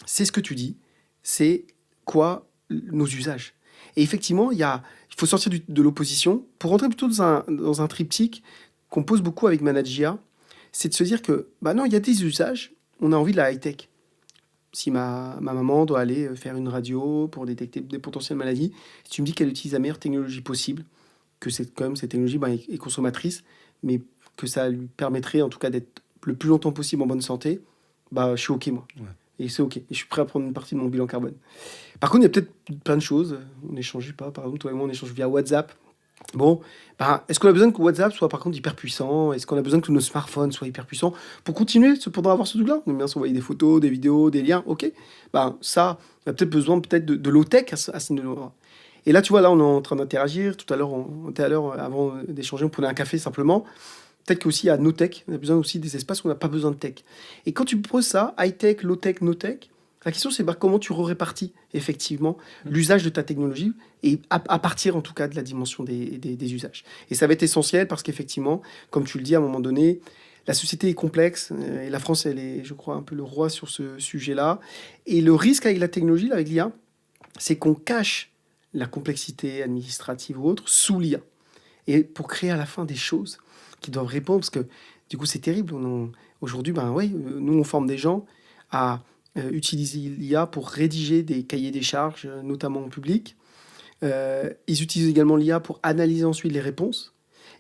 c'est ce que tu dis, c'est quoi nos usages. Et effectivement, il faut sortir de l'opposition pour rentrer plutôt dans un triptyque qu'on pose beaucoup avec Managia, c'est de se dire que, bah non, il y a des usages, on a envie de la high-tech. Si ma maman doit aller faire une radio pour détecter des potentielles maladies, si tu me dis qu'elle utilise la meilleure technologie possible, que quand même cette technologie est consommatrice, mais que ça lui permettrait en tout cas d'être le plus longtemps possible en bonne santé, bah je suis OK moi. Ouais. Et c'est OK. Et je suis prêt à prendre une partie de mon bilan carbone. Par contre, il y a peut-être plein de choses. On n'échange pas. Par exemple, toi et moi, on échange via WhatsApp. Bon, bah, est-ce qu'on a besoin que WhatsApp soit par contre hyper puissant? Est-ce qu'on a besoin que nos smartphones soient hyper puissants pour continuer, pour avoir ce truc-là? On aime bien s'envoyer des photos, des vidéos, des liens, ok. Bah, ça, on a peut-être besoin de low-tech à ce niveau-là. Et là, tu vois, là, on est en train d'interagir. Tout à l'heure, avant d'échanger, on prenait un café simplement. Peut-être qu'aussi, il y a no-tech. On a besoin aussi des espaces où on n'a pas besoin de tech. Et quand tu poses ça, high-tech, low-tech, no-tech, la question, c'est comment tu répartis effectivement l'usage de ta technologie et à partir en tout cas de la dimension des usages. Et ça va être essentiel parce qu'effectivement, comme tu le dis, à un moment donné, la société est complexe et la France, elle est, je crois, un peu le roi sur ce sujet-là. Et le risque avec la technologie, avec l'IA, c'est qu'on cache la complexité administrative ou autre sous l'IA. Et pour créer à la fin des choses qui doivent répondre, parce que du coup, c'est terrible. Aujourd'hui, nous, on forme des gens à utiliser l'IA pour rédiger des cahiers des charges, notamment en public. Ils utilisent également l'IA pour analyser ensuite les réponses.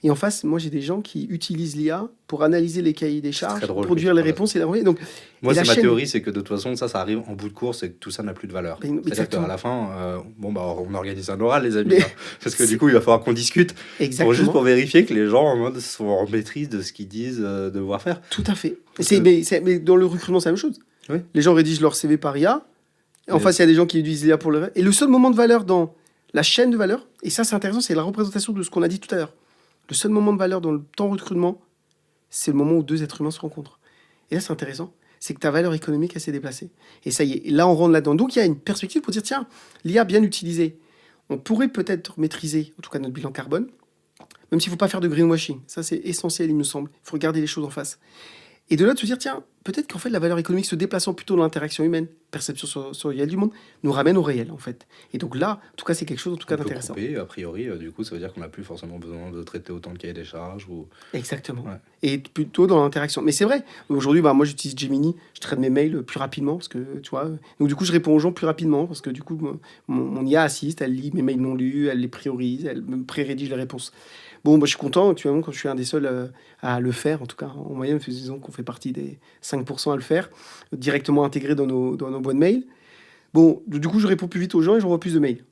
Et en face, moi, j'ai des gens qui utilisent l'IA pour analyser les cahiers des charges, produire les réponses et l'envoyer. Donc, moi, c'est ma théorie, c'est que de toute façon, ça arrive en bout de course et que tout ça n'a plus de valeur. C'est-à-dire qu'à la fin, on organise un oral, les amis, parce que du coup, il va falloir qu'on discute, juste pour vérifier que les gens en mode sont en maîtrise de ce qu'ils disent devoir faire. Tout à fait. Mais dans le recrutement, c'est la même chose. Oui. Les gens rédigent leur CV par IA. En face, il y a des gens qui utilisent l'IA pour le... Et le seul moment de valeur dans la chaîne de valeur, et ça, c'est intéressant, c'est la représentation de ce qu'on a dit tout à l'heure. Le seul moment de valeur dans le temps recrutement, c'est le moment où deux êtres humains se rencontrent. Et là, c'est intéressant. C'est que ta valeur économique, elle s'est déplacée. Et ça y est. Et là, on rentre là-dedans. Donc, il y a une perspective pour dire, tiens, l'IA bien utilisée, on pourrait peut-être maîtriser, en tout cas, notre bilan carbone, même s'il ne faut pas faire de greenwashing. Ça, c'est essentiel, il me semble. Il faut regarder les choses en face. Et de là, de se dire, tiens, peut-être qu'en fait, la valeur économique se déplaçant plutôt dans l'interaction humaine, perception sur le réel du monde, nous ramène au réel, en fait. Et donc là, en tout cas, c'est quelque chose en tout cas d'intéressant. A priori, du coup, ça veut dire qu'on n'a plus forcément besoin de traiter autant de cahiers des charges. Exactement. Ouais. Et plutôt dans l'interaction. Mais c'est vrai, aujourd'hui, moi, j'utilise Gemini, je traite mes mails plus rapidement, parce que, tu vois, donc du coup, je réponds aux gens plus rapidement, parce que du coup, mon IA assiste, elle lit mes mails non lus, elle les priorise, elle me pré-rédige les réponses. Bon, je suis content actuellement quand je suis un des seuls à le faire, en tout cas en moyenne, disons qu'on fait partie des 5% à le faire, directement intégré dans nos boîtes mail. Bon, du coup, je réponds plus vite aux gens et j'envoie plus de mails.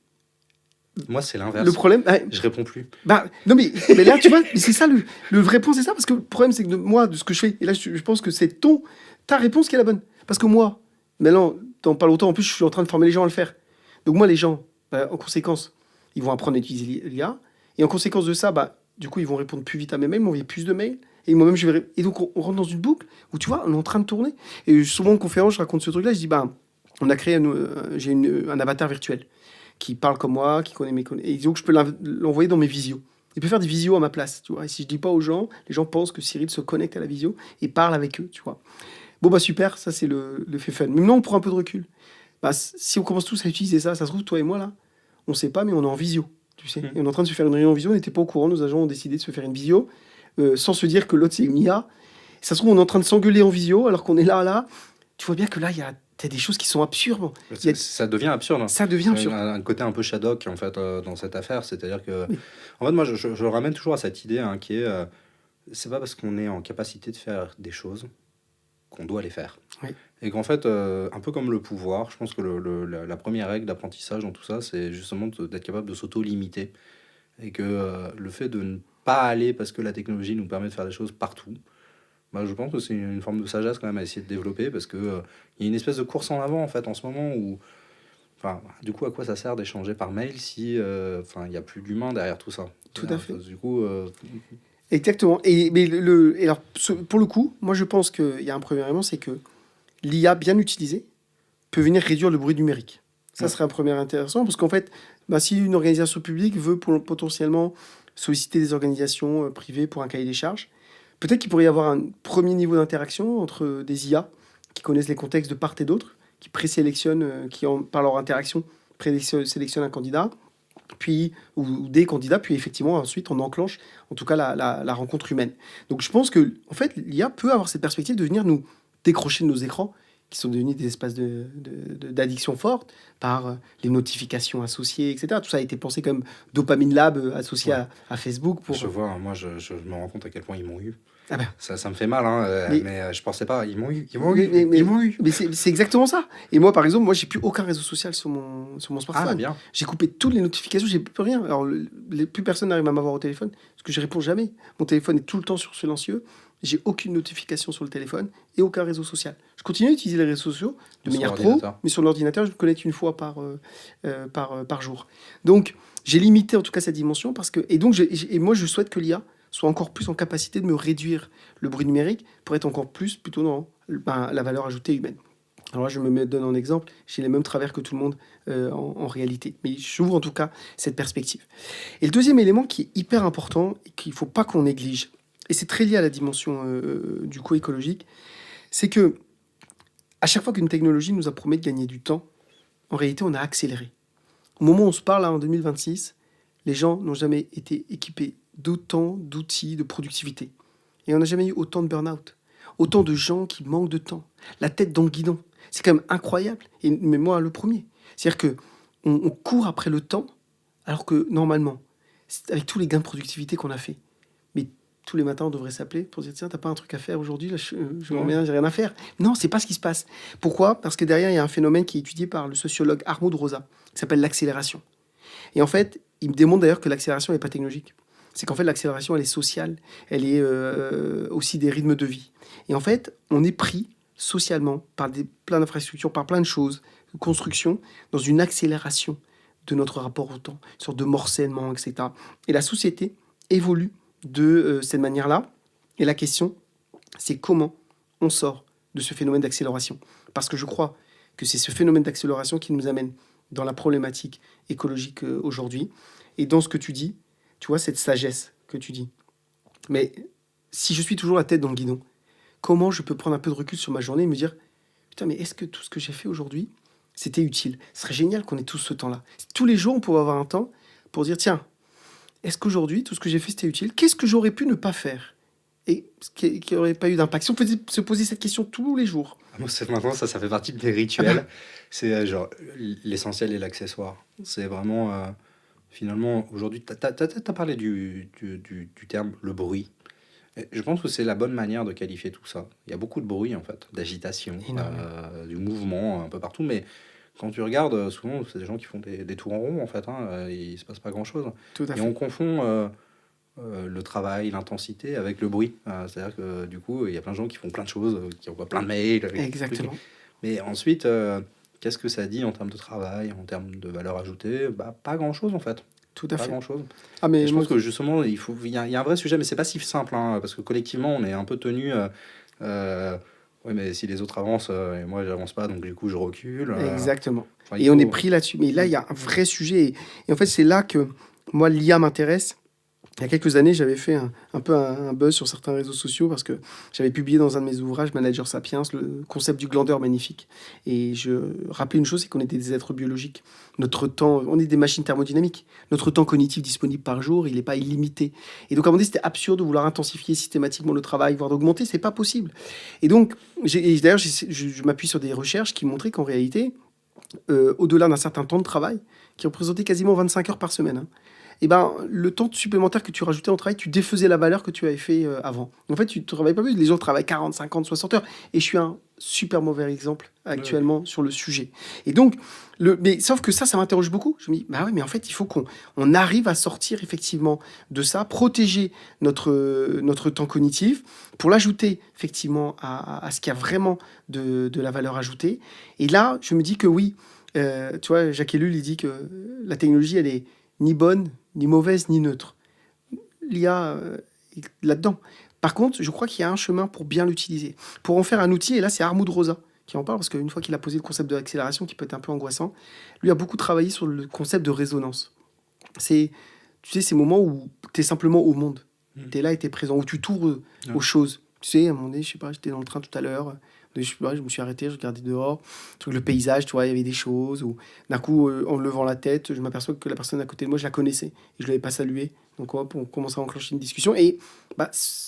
Moi, c'est l'inverse. Le problème... je réponds plus. Non, mais là, tu vois, c'est ça, le vrai point, c'est ça, parce que le problème, c'est que moi, de ce que je fais, et là, je pense que c'est ta réponse qui est la bonne. Parce que moi, maintenant, dans pas longtemps, en plus, je suis en train de former les gens à le faire. Donc moi, les gens, en conséquence, ils vont apprendre à utiliser l'IA. Et en conséquence de ça, du coup, ils vont répondre plus vite à mes mails, m'envoyer plus de mails. Et moi-même, je vais... Et donc, on rentre dans une boucle où, tu vois, on est en train de tourner. Et souvent, en conférence, je raconte ce truc-là. Je dis, on a créé j'ai un avatar virtuel qui parle comme moi, qui connaît mes connaissances. Et donc, je peux l'envoyer dans mes visios. Il peut faire des visios à ma place, tu vois. Et si je dis pas aux gens, les gens pensent que Cyril se connecte à la visio et parle avec eux, tu vois. Bon, super, ça, c'est le fait fun. Mais maintenant, on prend un peu de recul. Si on commence tous à utiliser ça, ça se trouve, toi et moi, là, on sait pas, mais on est en visio. Tu sais, et on est en train de se faire une réunion en visio, on n'était pas au courant, nos agents ont décidé de se faire une visio, sans se dire que l'autre c'est une IA. Ça se trouve, on est en train de s'engueuler en visio, alors qu'on est là. Tu vois bien que là, il y a des choses qui sont absurdes. Ça devient absurde. Hein. Ça devient absurde. Un côté un peu Shadok, en fait, dans cette affaire. C'est-à-dire que... Oui. En fait, moi, je ramène toujours à cette idée qui est... c'est pas parce qu'on est en capacité de faire des choses qu'on doit les faire. Oui. Et qu'en fait, un peu comme le pouvoir, je pense que la première règle d'apprentissage dans tout ça, c'est justement d'être capable de s'auto-limiter. Et que le fait de ne pas aller parce que la technologie nous permet de faire des choses partout, je pense que c'est une forme de sagesse quand même à essayer de développer, parce qu'il y a une espèce de course en avant en fait en ce moment où... du coup, à quoi ça sert d'échanger par mail si il n'y a plus d'humain derrière tout ça? Tout à fait. Du coup... Exactement. Et alors, pour le coup, moi je pense qu'il y a un premier élément, c'est que l'IA bien utilisée peut venir réduire le bruit numérique. Ça Ouais. serait un premier intéressant, parce qu'en fait, si une organisation publique veut potentiellement solliciter des organisations privées pour un cahier des charges, peut-être qu'il pourrait y avoir un premier niveau d'interaction entre des IA qui connaissent les contextes de part et d'autre, qui présélectionnent, par leur interaction, sélectionnent un candidat, puis, ou des candidats, puis effectivement, ensuite, on enclenche, en tout cas, la rencontre humaine. Donc, je pense que, en fait, l'IA peut avoir cette perspective de venir nous décrocher de nos écrans, qui sont devenus des espaces d'addiction forte, par les notifications associées, etc. Tout ça a été pensé comme Dopamine Lab associé Ouais. à Facebook. Pour... Je vois, moi, je me rends compte à quel point ils m'ont eu. Ah ben, Ça me fait mal, hein, Mais- mais je pensais pas. Ils m'ont eu, mais- ils m'ont eu. mais c'est exactement ça. Et moi, par exemple, moi, j'ai plus aucun réseau social sur mon Ah, smartphone. bien. J'ai coupé toutes les notifications, j'ai plus rien. Alors, plus personne n'arrive à m'avoir au téléphone, parce que je réponds jamais. Mon téléphone est tout le temps sur silencieux. J'ai aucune notification sur le téléphone et aucun réseau social. Je continue à utiliser les réseaux sociaux de Sur manière pro, l'ordinateur. mais sur l'ordinateur, je me connecte une fois par jour. Donc, j'ai limité en tout cas cette dimension parce que et donc et moi, je souhaite que l'IA soit encore plus en capacité de me réduire le bruit numérique pour être encore plus plutôt dans la valeur ajoutée humaine. Alors là, je donne un exemple, j'ai les mêmes travers que tout le monde en réalité. Mais j'ouvre en tout cas cette perspective. Et le deuxième élément qui est hyper important et qu'il ne faut pas qu'on néglige, et c'est très lié à la dimension du coup écologique, c'est que à chaque fois qu'une technologie nous a promis de gagner du temps, en réalité, on a accéléré. Au moment où on se parle, là, en 2026, les gens n'ont jamais été équipés d'autant d'outils de productivité. Et on n'a jamais eu autant de burn-out, autant de gens qui manquent de temps, la tête dans le guidon. C'est quand même incroyable. Mais moi, le premier. C'est-à-dire que on court après le temps, alors que normalement, avec tous les gains de productivité qu'on a fait, mais tous les matins, on devrait s'appeler pour dire tiens, t'as pas un truc à faire aujourd'hui, là, je m'en viens, j'ai rien à faire. Non, c'est pas ce qui se passe. Pourquoi? Parce que derrière, il y a un phénomène qui est étudié par le sociologue Armand Rosa, qui s'appelle l'accélération. Et en fait, il me démontre d'ailleurs que l'accélération n'est pas technologique. C'est qu'en fait, l'accélération, elle est sociale, elle est aussi des rythmes de vie. Et en fait, on est pris socialement par plein d'infrastructures, par plein de choses, de construction, dans une accélération de notre rapport au temps, une sorte de morcellement, etc. Et la société évolue de cette manière-là. Et la question, c'est comment on sort de ce phénomène d'accélération. Parce que je crois que c'est ce phénomène d'accélération qui nous amène dans la problématique écologique aujourd'hui. Et dans ce que tu dis, tu vois, cette sagesse que tu dis. Mais si je suis toujours la tête dans le guidon, comment je peux prendre un peu de recul sur ma journée et me dire, putain, mais est-ce que tout ce que j'ai fait aujourd'hui, c'était utile? Ce serait génial qu'on ait tous ce temps-là. Tous les jours, on pourrait avoir un temps pour dire, tiens, est-ce qu'aujourd'hui, tout ce que j'ai fait, c'était utile? Qu'est-ce que j'aurais pu ne pas faire? Et qui n'aurait pas eu d'impact. Si on pouvait se poser cette question tous les jours. Moi, maintenant, ça fait partie de mes rituels. C'est genre l'essentiel et l'accessoire. C'est vraiment, finalement, aujourd'hui, tu as parlé du terme le bruit. Et je pense que c'est la bonne manière de qualifier tout ça. Il y a beaucoup de bruit, en fait, d'agitation, du mouvement un peu partout. Mais quand tu regardes, souvent, c'est des gens qui font des tours en rond, en fait. Il ne se passe pas grand-chose. Tout à Et fait. on confond le travail, l'intensité avec le bruit. C'est-à-dire que du coup, il y a plein de gens qui font plein de choses, qui envoient plein de mails. Exactement. Mais ensuite, qu'est-ce que ça dit en termes de travail, en termes de valeur ajoutée? Bah, pas grand-chose en fait. Tout à Pas fait. grand-chose. Ah, mais Et je moi, pense que justement, il y a un vrai sujet, mais c'est pas si simple, parce que collectivement, on est un peu tenu. Oui, mais si les autres avancent, et moi j'avance pas, donc du coup je recule. exactement. Enfin, Et on est pris là-dessus. Mais là, il y a un vrai sujet. Et en fait, c'est là que moi, l'IA m'intéresse. Il y a quelques années, j'avais fait un peu un buzz sur certains réseaux sociaux parce que j'avais publié dans un de mes ouvrages, Manager Sapiens, le concept du glandeur magnifique. Et je rappelais une chose, c'est qu'on était des êtres biologiques. Notre temps, on est des machines thermodynamiques. Notre temps cognitif disponible par jour, il n'est pas illimité. Et donc, à un moment donné, c'était absurde de vouloir intensifier systématiquement le travail, voire d'augmenter, c'est pas possible. Et donc, d'ailleurs, je m'appuie sur des recherches qui montraient qu'en réalité, au-delà d'un certain temps de travail, qui représentait quasiment 25 heures par semaine, et ben, le temps supplémentaire que tu rajoutais en travail, tu défaisais la valeur que tu avais fait avant. En fait, tu ne travailles pas plus. Les gens travaillent 40, 50, 60 heures. Et je suis un super mauvais exemple actuellement sur le sujet. Et donc, mais sauf que ça m'interroge beaucoup. Je me dis, bah oui, mais en fait, il faut qu'on arrive à sortir effectivement de ça, protéger notre temps cognitif pour l'ajouter effectivement à ce qui a vraiment de la valeur ajoutée. Et là, je me dis que oui, tu vois, Jacques Ellul, il dit que la technologie, elle est ni bonne, ni mauvaise, ni neutre. L'IA est là-dedans. Par contre, je crois qu'il y a un chemin pour bien l'utiliser. Pour en faire un outil, et là, c'est Armand Rosa qui en parle, parce qu'une fois qu'il a posé le concept de l'accélération, qui peut être un peu angoissant, lui a beaucoup travaillé sur le concept de résonance. C'est, tu sais, ces moments où tu es simplement au monde. Tu es là et tu es présent, où tu t'ouvres aux choses. Tu sais, à un moment donné, je sais pas, j'étais dans le train tout à l'heure, je sais pas, je me suis arrêté, je regardais dehors, le paysage, tu vois, il y avait des choses, ou d'un coup, en levant la tête, je m'aperçois que la personne à côté de moi, je la connaissais, et je ne l'avais pas saluée. Donc, hop, on commence à enclencher une discussion. Et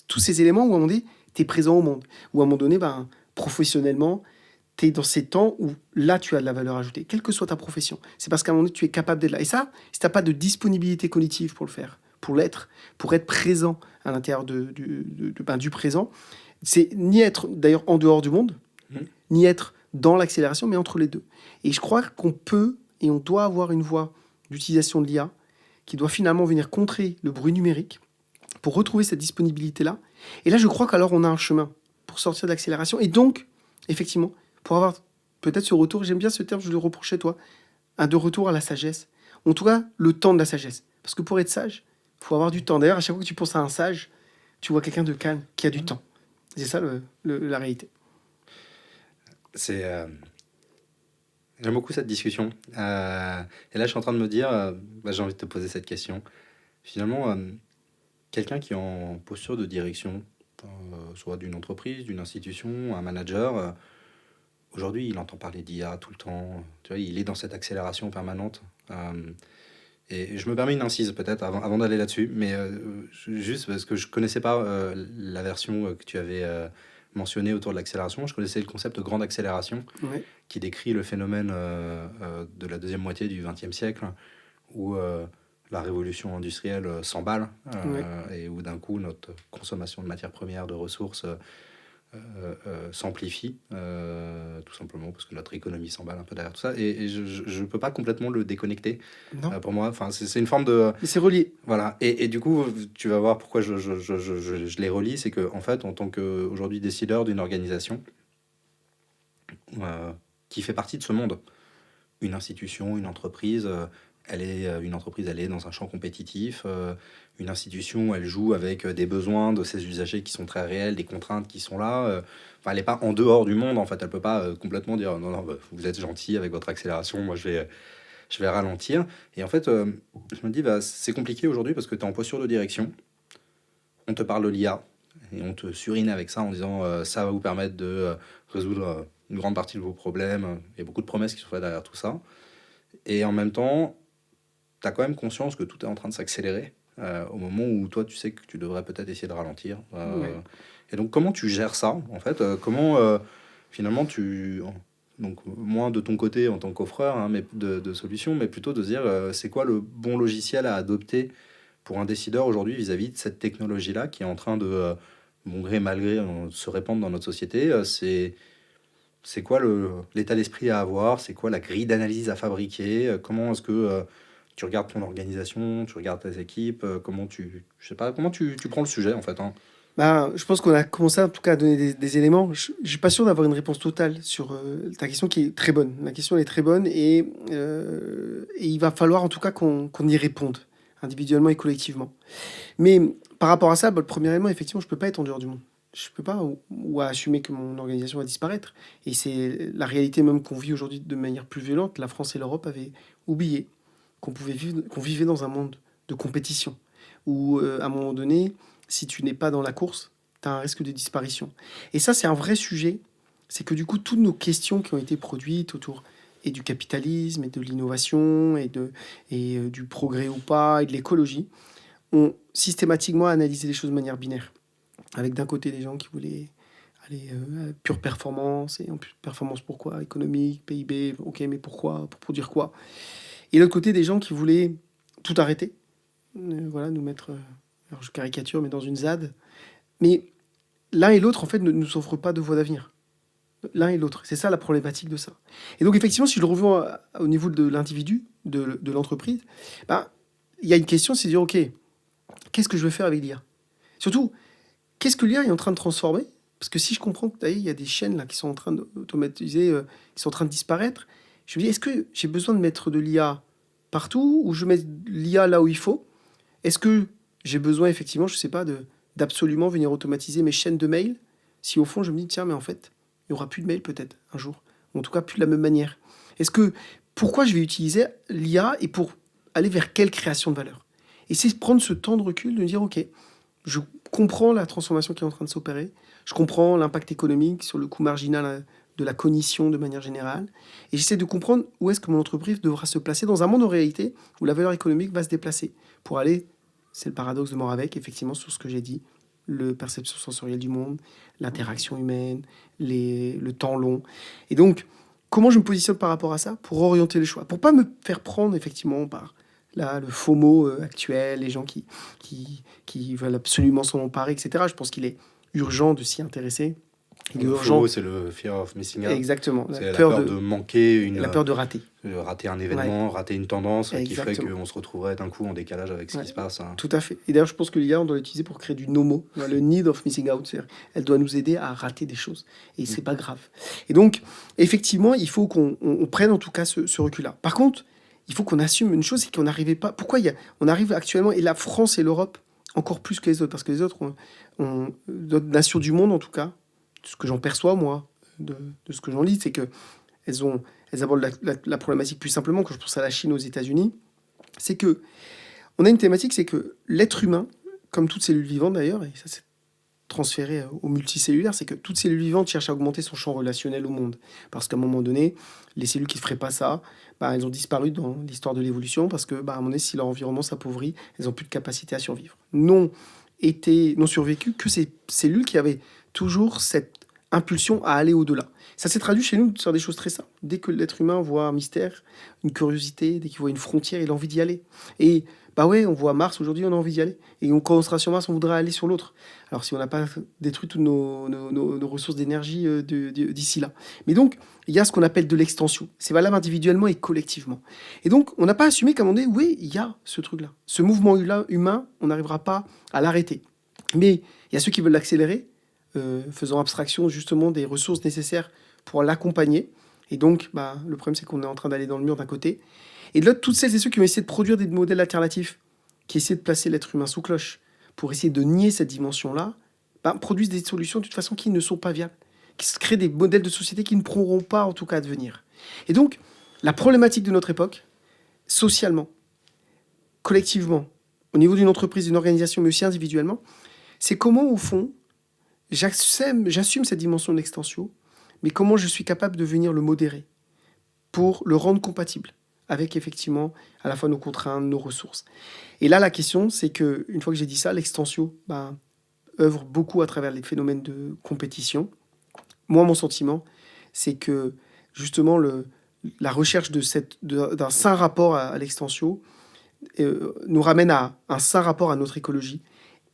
tous ces éléments où, à un moment donné, tu es présent au monde. Ou à un moment donné, professionnellement, tu es dans ces temps où là, tu as de la valeur ajoutée, quelle que soit ta profession. C'est parce qu'à un moment donné, tu es capable d'être là. Et ça, si tu n'as pas de disponibilité cognitive pour le faire, pour être présent à l'intérieur du présent, c'est ni être d'ailleurs en dehors du monde, ni être dans l'accélération, mais entre les deux. Et je crois qu'on peut et on doit avoir une voie d'utilisation de l'IA qui doit finalement venir contrer le bruit numérique pour retrouver cette disponibilité-là. Et là, je crois qu'alors on a un chemin pour sortir de l'accélération. Et donc, effectivement, pour avoir peut-être ce retour, j'aime bien ce terme, je le reprochais toi, de retour à la sagesse. En tout cas, le temps de la sagesse. Parce que pour être sage, il faut avoir du temps. D'ailleurs, à chaque fois que tu penses à un sage, tu vois quelqu'un de calme, qui a du temps. C'est ça la réalité. J'aime beaucoup cette discussion. Et là, je suis en train de me dire, j'ai envie de te poser cette question. Finalement, quelqu'un qui est en posture de direction, soit d'une entreprise, d'une institution, un manager, aujourd'hui, il entend parler d'IA tout le temps. Tu vois, il est dans cette accélération permanente. Et je me permets une incise peut-être avant d'aller là-dessus, mais juste parce que je connaissais pas la version que tu avais mentionnée autour de l'accélération. Je connaissais le concept de grande accélération qui décrit le phénomène de la deuxième moitié du XXe siècle où la révolution industrielle s'emballe et où d'un coup notre consommation de matières premières, de ressources s'amplifie, tout simplement parce que notre économie s'emballe un peu derrière tout ça. Et je ne peux pas complètement le déconnecter. Pour moi, c'est une forme de... Mais c'est relié. Voilà. Et du coup, tu vas voir pourquoi je les relie. C'est qu'en fait, en tant qu'aujourd'hui décideur d'une organisation qui fait partie de ce monde, une institution, une entreprise... elle est dans un champ compétitif. Une institution, elle joue avec des besoins de ses usagers qui sont très réels, des contraintes qui sont là. Elle n'est pas en dehors du monde, en fait. Elle peut pas complètement dire non, vous êtes gentil avec votre accélération, moi je vais ralentir. Et en fait, je me dis, c'est compliqué aujourd'hui parce que tu es en posture de direction. On te parle de l'IA et on te surine avec ça en disant ça va vous permettre de résoudre une grande partie de vos problèmes. Il y a beaucoup de promesses qui sont faites derrière tout ça. Et en même temps, tu as quand même conscience que tout est en train de s'accélérer au moment où toi, tu sais que tu devrais peut-être essayer de ralentir. Et donc, comment tu gères ça, en fait comment, finalement, donc, moins de ton côté en tant qu'offreur mais de solutions, mais plutôt de se dire, c'est quoi le bon logiciel à adopter pour un décideur aujourd'hui vis-à-vis de cette technologie-là qui est en train de, bon gré, mal gré, se répandre dans notre société. C'est quoi l'état d'esprit à avoir? C'est quoi la grille d'analyse à fabriquer? Comment est-ce que tu regardes ton organisation, tu regardes tes équipes, je sais pas, comment tu prends le sujet en fait, hein? Je pense qu'on a commencé en tout cas à donner des éléments. Je ne suis pas sûr d'avoir une réponse totale sur ta question qui est très bonne. La question elle est très bonne et il va falloir en tout cas qu'on y réponde individuellement et collectivement. Mais par rapport à ça, le premier élément, effectivement, je ne peux pas être en dehors du monde. Je ne peux pas ou assumer que mon organisation va disparaître. Et c'est la réalité même qu'on vit aujourd'hui de manière plus violente. La France et l'Europe avaient oublié qu'on vivait dans un monde de compétition, où à un moment donné, si tu n'es pas dans la course, tu as un risque de disparition. Et ça, c'est un vrai sujet. C'est que du coup, toutes nos questions qui ont été produites autour et du capitalisme, et de l'innovation, et du progrès ou pas, et de l'écologie, ont systématiquement analysé les choses de manière binaire. Avec d'un côté des gens qui voulaient aller à pure performance, et en pure performance pourquoi? Économique, PIB, ok, mais pourquoi? Pour produire quoi? Et de l'autre côté, des gens qui voulaient tout arrêter, nous mettre, alors je caricature, mais dans une ZAD. Mais l'un et l'autre, en fait, ne nous offrent pas de voie d'avenir. L'un et l'autre. C'est ça la problématique de ça. Et donc, effectivement, si je le revois au niveau de l'individu, de l'entreprise, il y a une question, c'est de dire, OK, qu'est-ce que je veux faire avec l'IA? Surtout, qu'est-ce que l'IA est en train de transformer? Parce que si je comprends que il y a des chaînes là, qui sont en train d'automatiser, qui sont en train de disparaître, je me dis, est-ce que j'ai besoin de mettre de l'IA partout ou je mets l'IA là où il faut? Est-ce que j'ai besoin, effectivement, je sais pas, d'absolument venir automatiser mes chaînes de mail si au fond, je me dis, tiens, mais en fait, il n'y aura plus de mail peut-être un jour, ou en tout cas plus de la même manière. Pourquoi je vais utiliser l'IA et pour aller vers quelle création de valeur? Et c'est prendre ce temps de recul, de me dire, ok, je comprends la transformation qui est en train de s'opérer, je comprends l'impact économique sur le coût marginal de la cognition de manière générale, et j'essaie de comprendre où est-ce que mon entreprise devra se placer dans un monde en réalité où la valeur économique va se déplacer pour aller, c'est le paradoxe de Moravec, effectivement, sur ce que j'ai dit, le perception sensorielle du monde, l'interaction humaine, le temps long. Et donc, comment je me positionne par rapport à ça pour orienter les choix, pour pas me faire prendre effectivement par là, le FOMO actuel, les gens qui veulent absolument s'en emparer, etc. Je pense qu'il est urgent de s'y intéresser. Il est Le urgent. FOMO, c'est le fear of missing out. Exactement. C'est la peur de manquer la peur de rater. Rater un événement, rater une tendance qui ferait Exactement. qu'on se retrouverait d'un coup en décalage avec ce qui se passe. Tout à fait. Et d'ailleurs, je pense que l'IA, on doit l'utiliser pour créer du NOMO, le need of missing out. C'est-à-dire, elle doit nous aider à rater des choses. Et c'est pas grave. Et donc, effectivement, il faut qu'on prenne en tout cas ce recul-là. Par contre, il faut qu'on assume une chose, c'est qu'on n'arrivait pas. Pourquoi on arrive actuellement, et la France et l'Europe, encore plus que les autres, parce que les autres, d'autres nations du monde en tout cas, ce que j'en perçois, moi, de ce que j'en lis, c'est qu'elles abordent la problématique plus simplement, quand je pense à la Chine, aux États-Unis, c'est que on a une thématique, c'est que l'être humain, comme toute cellule vivante d'ailleurs, et ça c'est transféré au multicellulaire, c'est que toute cellule vivante cherche à augmenter son champ relationnel au monde. Parce qu'à un moment donné, les cellules qui ne feraient pas ça, elles ont disparu dans l'histoire de l'évolution, parce que à un moment donné, si leur environnement s'appauvrit, elles n'ont plus de capacité à survivre. N'ont survécu que ces cellules qui avaient toujours cette impulsion à aller au-delà. Ça s'est traduit chez nous sur des choses très simples. Dès que l'être humain voit un mystère, une curiosité, dès qu'il voit une frontière, il a envie d'y aller. Et on voit Mars aujourd'hui, on a envie d'y aller. Et quand on sera sur Mars, on voudra aller sur l'autre. Alors si on n'a pas détruit toutes nos ressources d'énergie d'ici là. Mais donc, il y a ce qu'on appelle de l'extension. C'est valable individuellement et collectivement. Et donc, on n'a pas assumé qu'à un moment donné, oui, il y a ce truc-là. Ce mouvement humain, on n'arrivera pas à l'arrêter. Mais il y a ceux qui veulent l'accélérer, faisant abstraction justement des ressources nécessaires pour l'accompagner. Et donc, le problème, c'est qu'on est en train d'aller dans le mur d'un côté. Et de l'autre, toutes celles et ceux qui ont essayé de produire des modèles alternatifs, qui essaient de placer l'être humain sous cloche, pour essayer de nier cette dimension-là, produisent des solutions de toute façon qui ne sont pas viables, qui se créent des modèles de société qui ne pourront pas, en tout cas, advenir. Et donc, la problématique de notre époque, socialement, collectivement, au niveau d'une entreprise, d'une organisation, mais aussi individuellement, c'est comment, au fond, j'assume cette dimension de l'extension, mais comment je suis capable de venir le modérer pour le rendre compatible avec effectivement à la fois nos contraintes, nos ressources. Et là, la question, c'est que une fois que j'ai dit ça, l'extension œuvre beaucoup à travers les phénomènes de compétition. Moi, mon sentiment, c'est que justement la recherche d'un sain rapport à l'extension nous ramène à un sain rapport à notre écologie.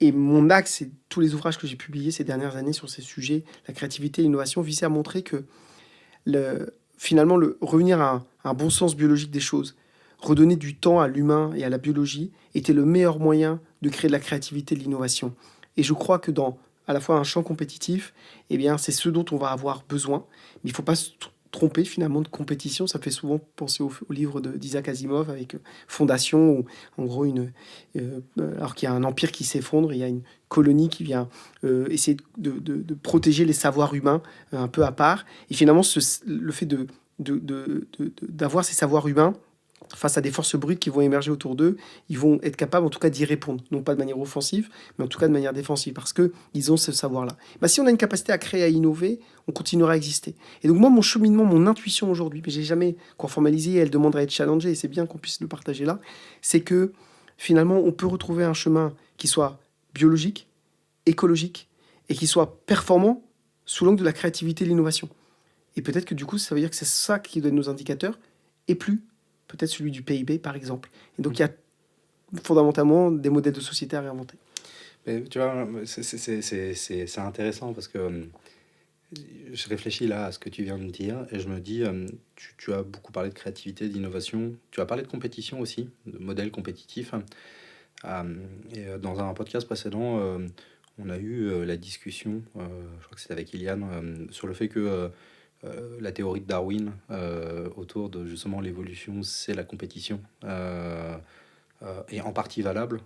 Et mon axe, et tous les ouvrages que j'ai publiés ces dernières années sur ces sujets, la créativité et l'innovation, visaient à montrer que finalement, revenir à un bon sens biologique des choses, redonner du temps à l'humain et à la biologie, était le meilleur moyen de créer de la créativité et de l'innovation. Et je crois que dans à la fois un champ compétitif, c'est ce dont on va avoir besoin. Mais il ne faut pas se tromper finalement de compétition. Ça fait souvent penser au livre d'Isaac Asimov avec Fondation, où en gros, alors qu'il y a un empire qui s'effondre, il y a une colonie qui vient essayer de protéger les savoirs humains un peu à part. Et finalement, le fait d'avoir ces savoirs humains face à des forces brutes qui vont émerger autour d'eux, ils vont être capables en tout cas d'y répondre, non pas de manière offensive, mais en tout cas de manière défensive, parce qu'ils ont ce savoir-là. Si on a une capacité à créer, à innover, on continuera à exister. Et donc moi, mon cheminement, mon intuition aujourd'hui, mais j'ai jamais qu'on formalisé, elle demande à être challengée, et c'est bien qu'on puisse le partager là, c'est que finalement, on peut retrouver un chemin qui soit biologique, écologique, et qui soit performant sous l'angle de la créativité et de l'innovation. Et peut-être que du coup, ça veut dire que c'est ça qui doit être nos indicateurs, et plus peut-être celui du PIB, par exemple. Et donc, il y a fondamentalement des modèles de société à réinventer. Mais tu vois, c'est intéressant parce que je réfléchis là à ce que tu viens de dire et je me dis, tu as beaucoup parlé de créativité, d'innovation, tu as parlé de compétition aussi, de modèles compétitifs. Et dans un podcast précédent, on a eu la discussion, je crois que c'était avec Iliane, sur le fait que la théorie de Darwin autour de justement l'évolution, c'est la compétition, est en partie valable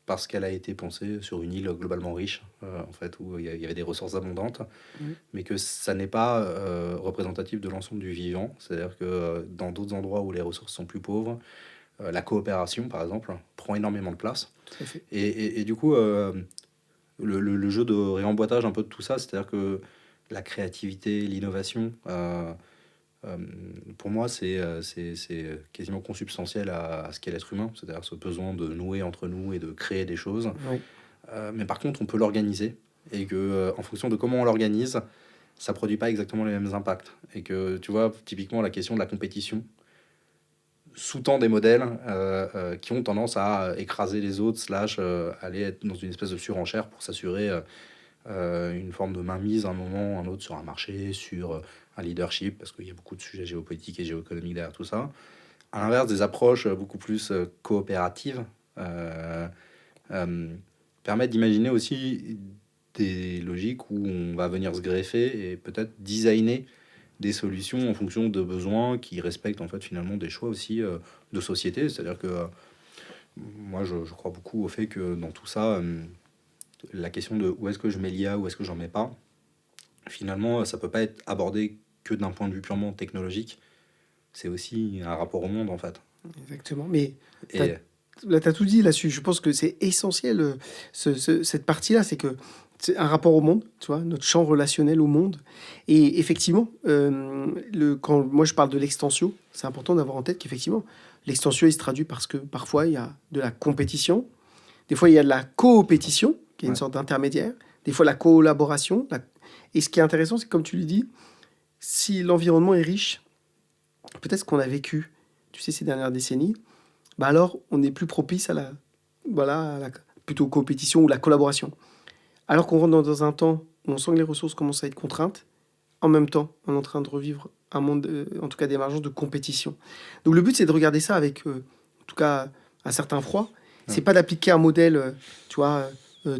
parce qu'elle a été pensée sur une île globalement riche, en fait, où il y avait des ressources abondantes, mais que ça n'est pas représentatif de l'ensemble du vivant. C'est-à-dire que dans d'autres endroits où les ressources sont plus pauvres, la coopération, par exemple, prend énormément de place. Tout à fait. Et du coup, le jeu de réemboîtage un peu de tout ça, c'est-à-dire que la créativité, l'innovation, pour moi, c'est quasiment consubstantiel à ce qu'est l'être humain, c'est-à-dire ce besoin de nouer entre nous et de créer des choses. Oui. Mais par contre, on peut l'organiser et que, en fonction de comment on l'organise, ça produit pas exactement les mêmes impacts. Et que, tu vois, typiquement, la question de la compétition sous-tend des modèles qui ont tendance à écraser les autres, slash aller être dans une espèce de surenchère pour s'assurer une forme de mainmise à un moment ou un autre sur un marché, sur un leadership, parce qu'il y a beaucoup de sujets géopolitiques et géoéconomiques derrière tout ça. À l'inverse, des approches beaucoup plus coopératives euh, permettent d'imaginer aussi des logiques où on va venir se greffer et peut-être designer des solutions en fonction de besoins qui respectent en fait finalement des choix aussi de société. C'est-à-dire que moi je crois beaucoup au fait que dans tout ça, la question de où est-ce que je mets l'IA, où est-ce que j'en mets pas, finalement ça peut pas être abordé que d'un point de vue purement technologique. C'est aussi un rapport au monde en fait. Exactement. Mais Et là, tu as tout dit là-dessus. Je pense que c'est essentiel, cette partie-là, c'est que c'est un rapport au monde, tu vois, notre champ relationnel au monde. Et effectivement, quand moi je parle de l'extensio, c'est important d'avoir en tête qu'effectivement, l'extensio, il se traduit parce que parfois il y a de la compétition, des fois il y a de la coopétition, qui est une ouais, sorte d'intermédiaire, des fois la collaboration. Et ce qui est intéressant, c'est que, comme tu le dis, si l'environnement est riche, peut-être ce qu'on a vécu, tu sais, ces dernières décennies, bah alors on est plus propice à la, voilà, à la plutôt compétition ou la collaboration. Alors qu'on rentre dans un temps où on sent que les ressources commencent à être contraintes, en même temps, on est en train de revivre un monde, en tout cas d'émergence de compétition. Donc le but, c'est de regarder ça avec, en tout cas, un certain froid. ouais. C'est pas d'appliquer un modèle, tu vois,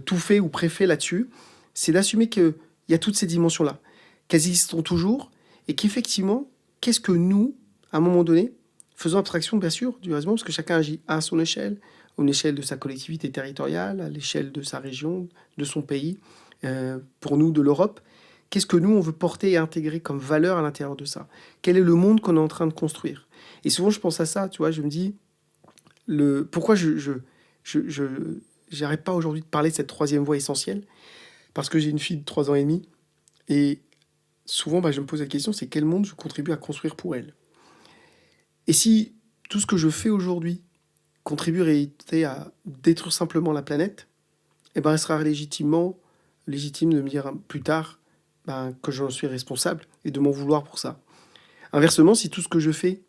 tout fait ou préfet là-dessus. C'est d'assumer qu'il y a toutes ces dimensions-là, qu'elles existent toujours, et qu'effectivement, qu'est-ce que nous, à un moment donné, faisons abstraction, bien sûr, du raisonnement, parce que chacun agit à son échelle, à l'échelle de sa collectivité territoriale, à l'échelle de sa région, de son pays, pour nous, de l'Europe. Qu'est-ce que nous, on veut porter et intégrer comme valeur à l'intérieur de ça? Quel est le monde qu'on est en train de construire? Et souvent, je pense à ça, tu vois, je me dis, pourquoi j'arrête pas aujourd'hui de parler de cette troisième voie essentielle? Parce que j'ai une fille de 3 ans et demi, et souvent, bah, je me pose la question, c'est quel monde je contribue à construire pour elle? Et si tout ce que je fais aujourd'hui contribue en réalité à détruire simplement la planète, eh ben, elle sera légitime de me dire plus tard, ben, que j'en suis responsable et de m'en vouloir pour ça. Inversement, si tout ce que je fais,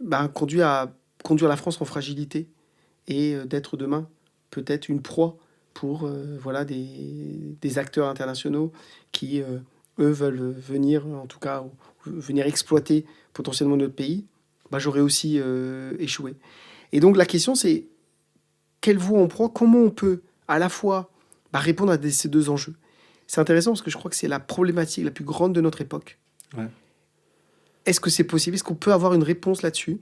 ben, conduit à conduire la France en fragilité et d'être demain peut-être une proie pour voilà, des acteurs internationaux qui, eux, veulent venir, en tout cas, venir exploiter potentiellement notre pays, ben, j'aurais aussi échoué. Et donc la question, c'est quelle voie on prend, comment on peut à la fois répondre à ces deux enjeux. C'est intéressant parce que je crois que c'est la problématique la plus grande de notre époque. Ouais. Est-ce que c'est possible? Est-ce qu'on peut avoir une réponse là-dessus?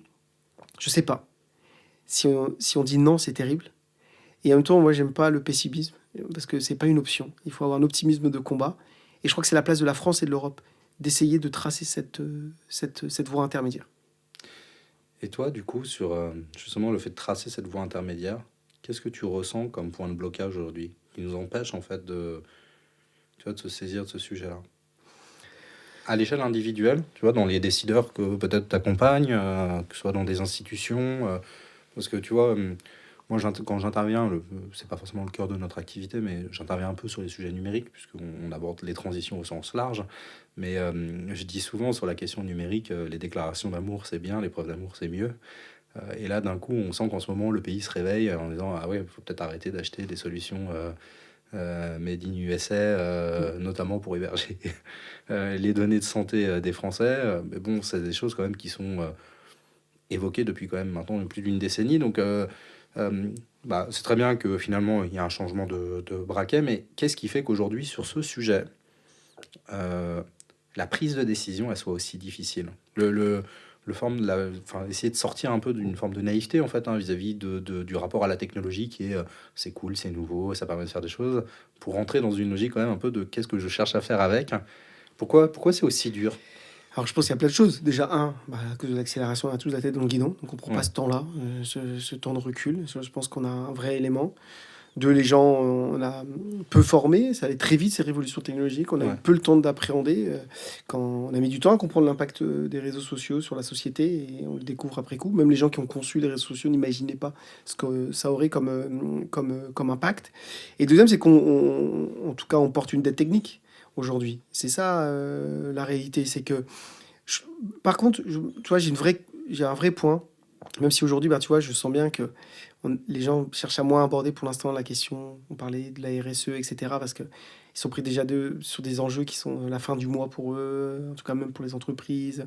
Je sais pas. Si on dit non, c'est terrible. Et en même temps, moi, j'aime pas le pessimisme parce que c'est pas une option. Il faut avoir un optimisme de combat. Et je crois que c'est la place de la France et de l'Europe d'essayer de tracer cette voie intermédiaire. Et toi, du coup, sur justement le fait de tracer cette voie intermédiaire, qu'est-ce que tu ressens comme point de blocage aujourd'hui qui nous empêche en fait de, tu vois, de se saisir de ce sujet-là? À l'échelle individuelle, tu vois, dans les décideurs que peut-être t'accompagnent, que ce soit dans des institutions, parce que tu vois, moi quand j'interviens, c'est pas forcément le cœur de notre activité, mais j'interviens un peu sur les sujets numériques, puisqu'on aborde les transitions au sens large. Mais je dis souvent sur la question numérique, les déclarations d'amour c'est bien, les preuves d'amour c'est mieux. Et là, d'un coup, on sent qu'en ce moment, le pays se réveille en disant ah ouais, il faut peut-être arrêter d'acheter des solutions made in USA, notamment pour héberger les données de santé des Français. Mais bon, c'est des choses quand même qui sont évoquées depuis quand même maintenant plus d'une décennie. Donc, bah, c'est très bien que finalement, il y a un changement de braquet, mais qu'est-ce qui fait qu'aujourd'hui, sur ce sujet, la prise de décision, elle soit aussi difficile? essayer de sortir un peu d'une forme de naïveté en fait, hein, vis-à-vis du rapport à la technologie qui est c'est cool, c'est nouveau, ça permet de faire des choses, pour rentrer dans une logique quand même un peu de qu'est-ce que je cherche à faire avec. Pourquoi c'est aussi dur? Alors, je pense qu'il y a plein de choses. Déjà, à cause de l'accélération, on a tous la tête dans le guidon, donc on prend pas Ouais, ce temps-là, ce temps de recul. Ça, je pense qu'on a un vrai élément. Deux, les gens, on a peu formé, ça allait très vite ces révolutions technologiques, on a eu ouais, peu le temps d'appréhender, quand on a mis du temps à comprendre l'impact des réseaux sociaux sur la société et on le découvre après coup. Même les gens qui ont conçu les réseaux sociaux n'imaginaient pas ce que ça aurait comme impact. Et deuxième, c'est en tout cas, on porte une dette technique aujourd'hui. C'est ça la réalité, c'est que je- par contre, tu vois, j'ai un vrai point. Même si aujourd'hui, bah, tu vois, je sens bien que les gens cherchent à moins aborder pour l'instant la question. On parlait de la RSE, etc. Parce qu'ils sont pris déjà sur des enjeux qui sont la fin du mois pour eux, en tout cas même pour les entreprises,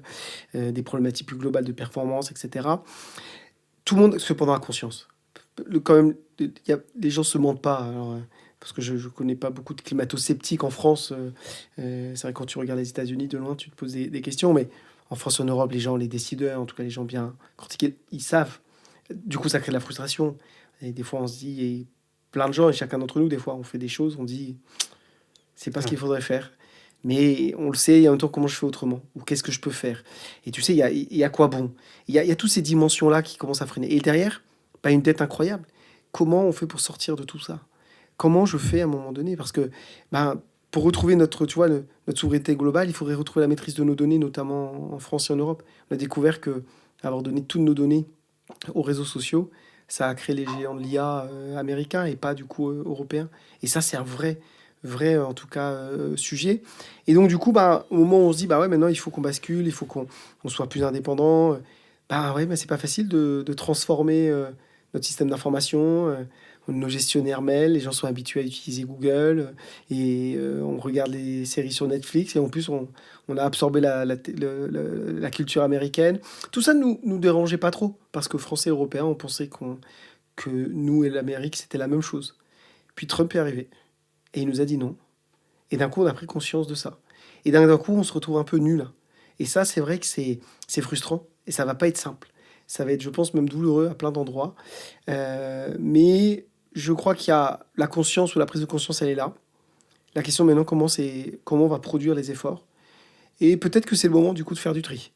des problématiques plus globales de performance, etc. Tout le monde, cependant, a conscience. Quand même, les gens se mentent pas. Alors, parce que je ne connais pas beaucoup de climato-sceptiques en France. C'est vrai, quand tu regardes les États-Unis de loin, tu te poses des questions. Mais en France, en Europe, les gens, les décideurs, en tout cas les gens bien critiqués, ils savent. Du coup, ça crée de la frustration. Et des fois, on se dit, et plein de gens, et chacun d'entre nous, des fois, on fait des choses, on dit, c'est pas ce ouais. qu'il faudrait faire. Mais on le sait, et en même temps, comment je fais autrement? Ou qu'est-ce que je peux faire? Et tu sais, il y a quoi bon? Il y a toutes ces dimensions-là qui commencent à freiner. Et derrière, pas une dette incroyable. Comment on fait pour sortir de tout ça? Comment je fais à un moment donné? Parce que ben, pour retrouver notre, tu vois, notre souveraineté globale, il faudrait retrouver la maîtrise de nos données, notamment en France et en Europe. On a découvert que avoir donné toutes nos données aux réseaux sociaux, ça a créé les géants de l'IA américains et pas du coup européens. Et ça, c'est un vrai en tout cas sujet. Et donc du coup, bah, au moment où on se dit, bah ouais, maintenant il faut qu'on bascule, il faut qu'on soit plus indépendant, bah ouais, mais c'est pas facile de transformer notre système d'information, nos gestionnaires mail, les gens sont habitués à utiliser Google, et on regarde les séries sur Netflix, et en plus on a absorbé la culture américaine. Tout ça ne nous dérangeait pas trop, parce que Français et Européens, on pensait que nous et l'Amérique, c'était la même chose. Puis Trump est arrivé, et il nous a dit non. Et d'un coup, on a pris conscience de ça. Et d'un coup, on se retrouve un peu nul. Et ça, c'est vrai que c'est frustrant, et ça va pas être simple. Ça va être, je pense, même douloureux à plein d'endroits. Mais je crois qu'il y a la conscience ou la prise de conscience, elle est là. La question maintenant, comment on va produire les efforts. Et peut-être que c'est le moment, du coup, de faire du tri.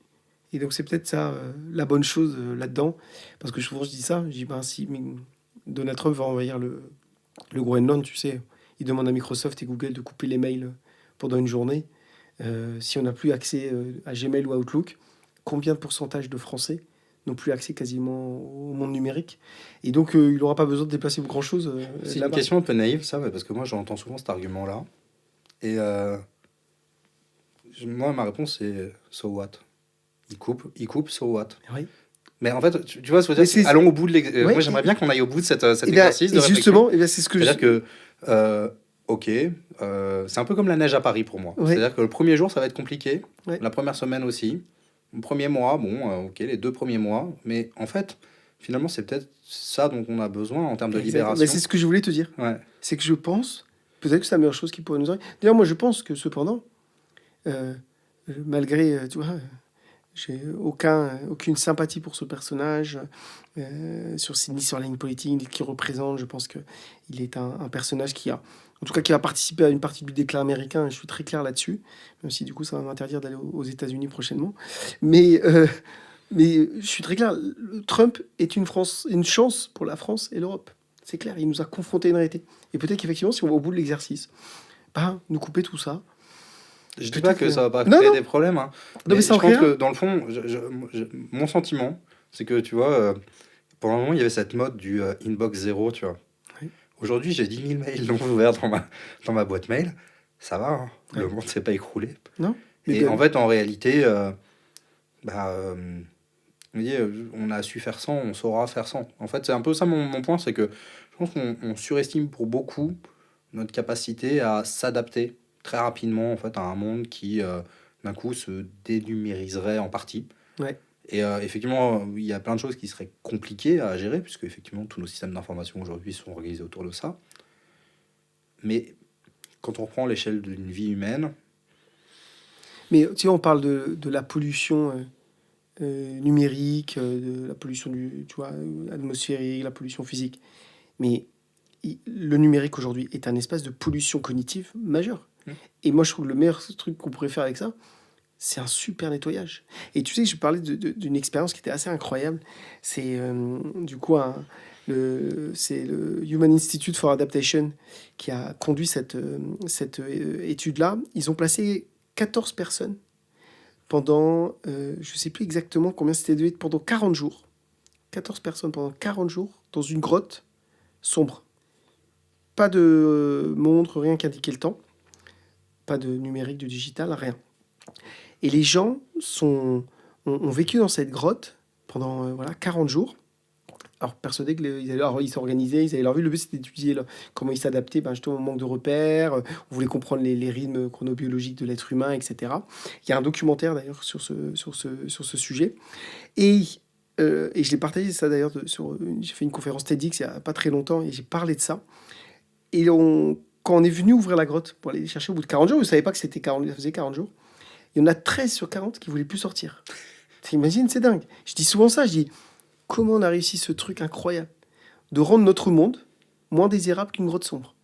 Et donc c'est peut-être ça la bonne chose là-dedans. Parce que souvent je dis ça, je dis ben si Donald Trump va envahir le Groenland, tu sais, il demande à Microsoft et Google de couper les mails pendant une journée. Si on n'a plus accès à Gmail ou Outlook, combien de pourcentage de Français n'ont plus accès quasiment au monde numérique? Et donc il n'aura pas besoin de déplacer grand-chose C'est une là-bas. question un peu naïve, ça, ouais, parce que moi j'entends souvent cet argument-là. Et moi, ma réponse c'est so what? Il coupe, so what? Oui. Mais en fait, tu vois, ce que je veux Mais dire, c'est... allons au bout Ouais, moi, j'aimerais bien qu'on aille au bout de cet et, bien, exercice de et réflexion. justement, c'est ce que C'est-à-dire que, euh, ok, c'est un peu comme la neige à Paris pour moi. Ouais, C'est-à-dire que le premier jour, ça va être compliqué. ouais. La première semaine aussi. Le premier mois, bon, ok, les 2 premiers mois. Mais en fait, finalement, c'est peut-être ça dont on a besoin en termes de Exactement. Mais libération. c'est ce que je voulais te dire. Ouais, C'est que je pense, peut-être que c'est la meilleure chose qui pourrait nous arriver. D'ailleurs, moi, je pense que cependant, euh, malgré, tu vois, j'ai aucune sympathie pour ce personnage, ni sur la ligne politique, ni qu'il représente. Je pense que il est un personnage en tout cas, qui va participer à une partie du déclin américain. Et je suis très clair là-dessus, même si du coup, ça va m'interdire d'aller aux États-Unis prochainement. Mais, mais je suis très clair. Trump est une chance pour la France et l'Europe. C'est clair, il nous a confrontés à une réalité. Et peut-être qu'effectivement, si on va au bout de l'exercice, bah, nous couper tout ça, je dis pas peut-être que que... ça va pas Non, créer non, des problèmes, hein, non, mais mais ça en je pense créera. que dans le fond, mon sentiment, c'est que tu vois, pendant un moment, il y avait cette mode du inbox zéro, tu vois. Oui, Aujourd'hui, j'ai 10 000 mails non ouverts dans ma boîte mail. Ça va, hein, le oui. monde s'est pas écroulé. Non, mais Et en ben, fait, en réalité, bah, vous voyez, on a su faire sans, on saura faire sans. En fait, c'est un peu ça mon point, c'est que je pense qu'on surestime pour beaucoup notre capacité à s'adapter très rapidement en fait, à un monde qui, d'un coup, se dénumériserait en partie. ouais. Et effectivement, il y a plein de choses qui seraient compliquées à gérer, puisque effectivement, tous nos systèmes d'information aujourd'hui sont organisés autour de ça. Mais quand on reprend l'échelle d'une vie humaine, Mais tu vois, on parle de la pollution numérique, de la pollution atmosphérique, la pollution physique. Mais le numérique aujourd'hui est un espace de pollution cognitive majeure. Et moi, je trouve que le meilleur truc qu'on pourrait faire avec ça, c'est un super nettoyage. Et tu sais, je parlais d'une expérience qui était assez incroyable. C'est du coup c'est le Human Institute for Adaptation qui a conduit cette étude-là. Ils ont placé 14 personnes pendant, je ne sais plus exactement combien c'était de pendant 40 jours. 14 personnes pendant 40 jours dans une grotte sombre. Pas de montre, rien qui indiquait le temps. Pas de numérique, de digital, rien. Et les gens ont vécu dans cette grotte pendant 40 jours. Alors, persuadés qu'ils s'organisaient, ils avaient leur vie. Le but, c'était d'étudier comment ils s'adaptaient justement au manque de repères. On voulait comprendre les rythmes chronobiologiques de l'être humain, etc. Il y a un documentaire, d'ailleurs, sur ce sujet. Et je l'ai partagé, ça, d'ailleurs, j'ai fait une conférence TEDx il n'y a pas très longtemps, et j'ai parlé de ça. Et quand on est venu ouvrir la grotte pour aller les chercher au bout de 40 jours, vous ne savez pas que c'était 40, ça faisait 40 jours. Il y en a 13 sur 40 qui ne voulaient plus sortir. T'imagines, c'est dingue. Je dis souvent ça, je dis, comment on a réussi ce truc incroyable de rendre notre monde moins désirable qu'une grotte sombre.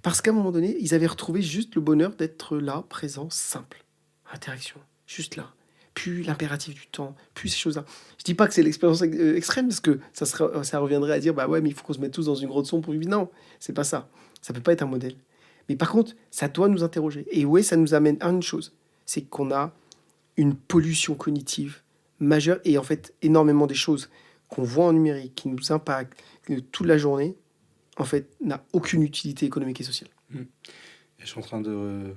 Parce qu'à un moment donné, ils avaient retrouvé juste le bonheur d'être là, présent, simple. Interaction, juste là. Plus l'impératif du temps, plus ces choses-là. Je dis pas que c'est l'expérience extrême, parce que ça reviendrait à dire, bah ouais, mais il faut qu'on se mette tous dans une grotte sombre pour vivre. Non, c'est pas ça. Ça peut pas être un modèle. Mais par contre, ça doit nous interroger. Et ouais, ça nous amène à une chose, c'est qu'on a une pollution cognitive majeure et en fait énormément des choses qu'on voit en numérique, qui nous impactent toute la journée, en fait, n'a aucune utilité économique et sociale. Et je suis en train de...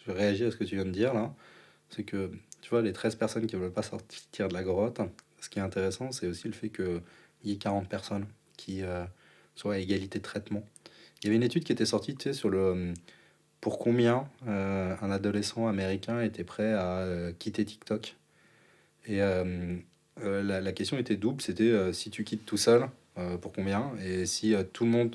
je réagis à ce que tu viens de dire, là. C'est que, tu vois, les 13 personnes qui ne veulent pas sortir de la grotte, ce qui est intéressant, c'est aussi le fait qu'il y ait 40 personnes qui soient à égalité de traitement. Il y avait une étude qui était sortie, tu sais, sur pour combien un adolescent américain était prêt à quitter TikTok. Et la question était double, c'était si tu quittes tout seul, pour combien? Et si tout le monde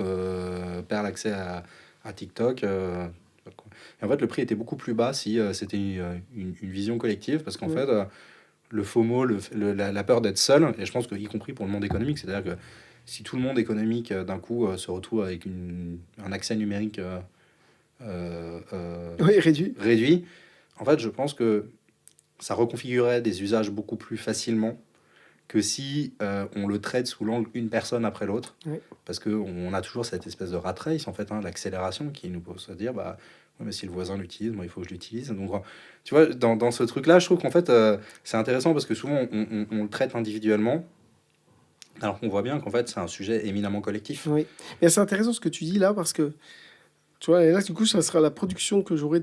perd l'accès à TikTok. Et en fait, le prix était beaucoup plus bas si c'était une vision collective, parce qu'en fait, le FOMO, la peur d'être seul, et je pense y compris pour le monde économique, c'est-à-dire que si tout le monde économique d'un coup se retrouve avec un accès numérique réduit, en fait, je pense que ça reconfigurerait des usages beaucoup plus facilement que si on le traite sous l'angle une personne après l'autre. Oui. Parce qu'on a toujours cette espèce de rat race, en fait, l'accélération qui nous pose à dire, bah, ouais, mais si le voisin l'utilise, moi, il faut que je l'utilise. Donc, tu vois, dans ce truc-là, je trouve qu'en fait, c'est intéressant parce que souvent, on le traite individuellement, alors qu'on voit bien qu'en fait, c'est un sujet éminemment collectif. Oui, mais c'est intéressant ce que tu dis là, parce que, tu vois, et là, du coup, ça sera la production que j'aurai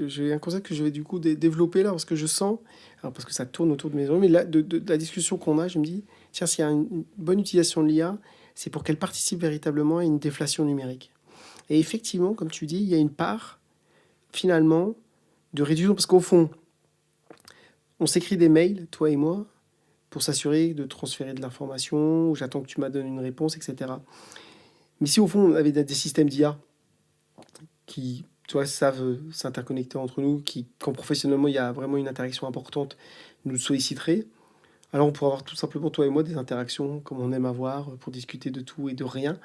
j'ai un concept que je vais du coup développer là, parce que je sens, alors parce que ça tourne autour de mes oreilles, mais là, de la discussion qu'on a, je me dis, tiens, s'il y a une bonne utilisation de l'IA, c'est pour qu'elle participe véritablement à une déflation numérique. Et effectivement, comme tu dis, il y a une part, finalement, de réduction, parce qu'au fond, on s'écrit des mails, toi et moi, pour s'assurer de transférer de l'information, ou j'attends que tu m'as donné une réponse, etc. Mais si au fond, on avait des systèmes d'IA qui, tu vois, savent s'interconnecter entre nous, qui, quand professionnellement il y a vraiment une interaction importante, nous solliciteraient, alors on pourrait avoir tout simplement, toi et moi, des interactions comme on aime avoir pour discuter de tout et de rien.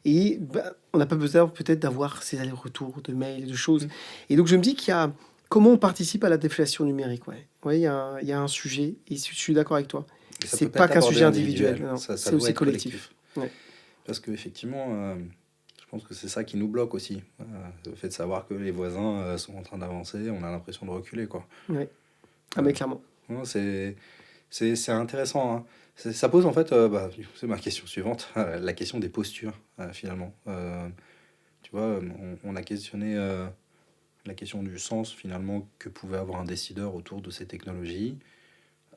Et on n'a pas besoin peut-être d'avoir ces allers-retours de mails, de choses. Et donc je me dis qu'il y a... Comment on participe à la déflation numérique, ouais, il y a un sujet, et je suis d'accord avec toi. C'est pas qu'un sujet individuel, non, c'est aussi collectif. Ouais. Parce qu'effectivement, je pense que c'est ça qui nous bloque aussi. Le fait de savoir que les voisins sont en train d'avancer, on a l'impression de reculer, quoi. Ouais. Ah, mais clairement. Non, c'est intéressant, hein. Ça pose en fait, c'est ma question suivante, la question des postures, finalement. Tu vois, on a questionné la question du sens, finalement, que pouvait avoir un décideur autour de ces technologies.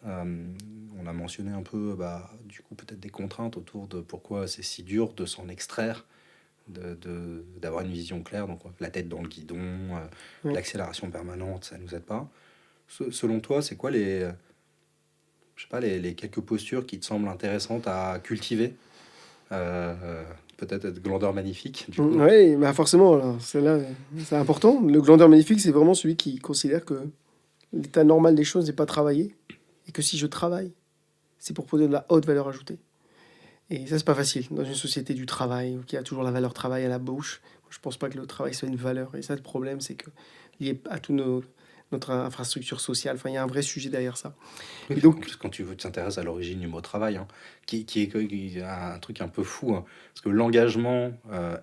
On a mentionné un peu, du coup, peut-être des contraintes autour de pourquoi c'est si dur de s'en extraire, d'avoir une vision claire, donc la tête dans le guidon, l'accélération permanente, ça nous aide pas. Selon toi, c'est quoi je sais pas, les quelques postures qui te semblent intéressantes à cultiver? Peut-être être glandeur magnifique, du coup. Oui, forcément, celle-là, c'est important. Le glandeur magnifique, c'est vraiment celui qui considère que l'état normal des choses n'est pas travaillé et que si je travaille, c'est pour produire de la haute valeur ajoutée. Et ça, c'est pas facile. Dans une société du travail, où il y a toujours la valeur travail à la bouche, je pense pas que le travail soit une valeur. Et ça, le problème, c'est que lié à toute notre infrastructure sociale, enfin, il y a un vrai sujet derrière ça. Oui, Et en donc, plus, quand tu t'intéresses à l'origine du mot travail, hein, qui est un truc un peu fou, hein, parce que l'engagement,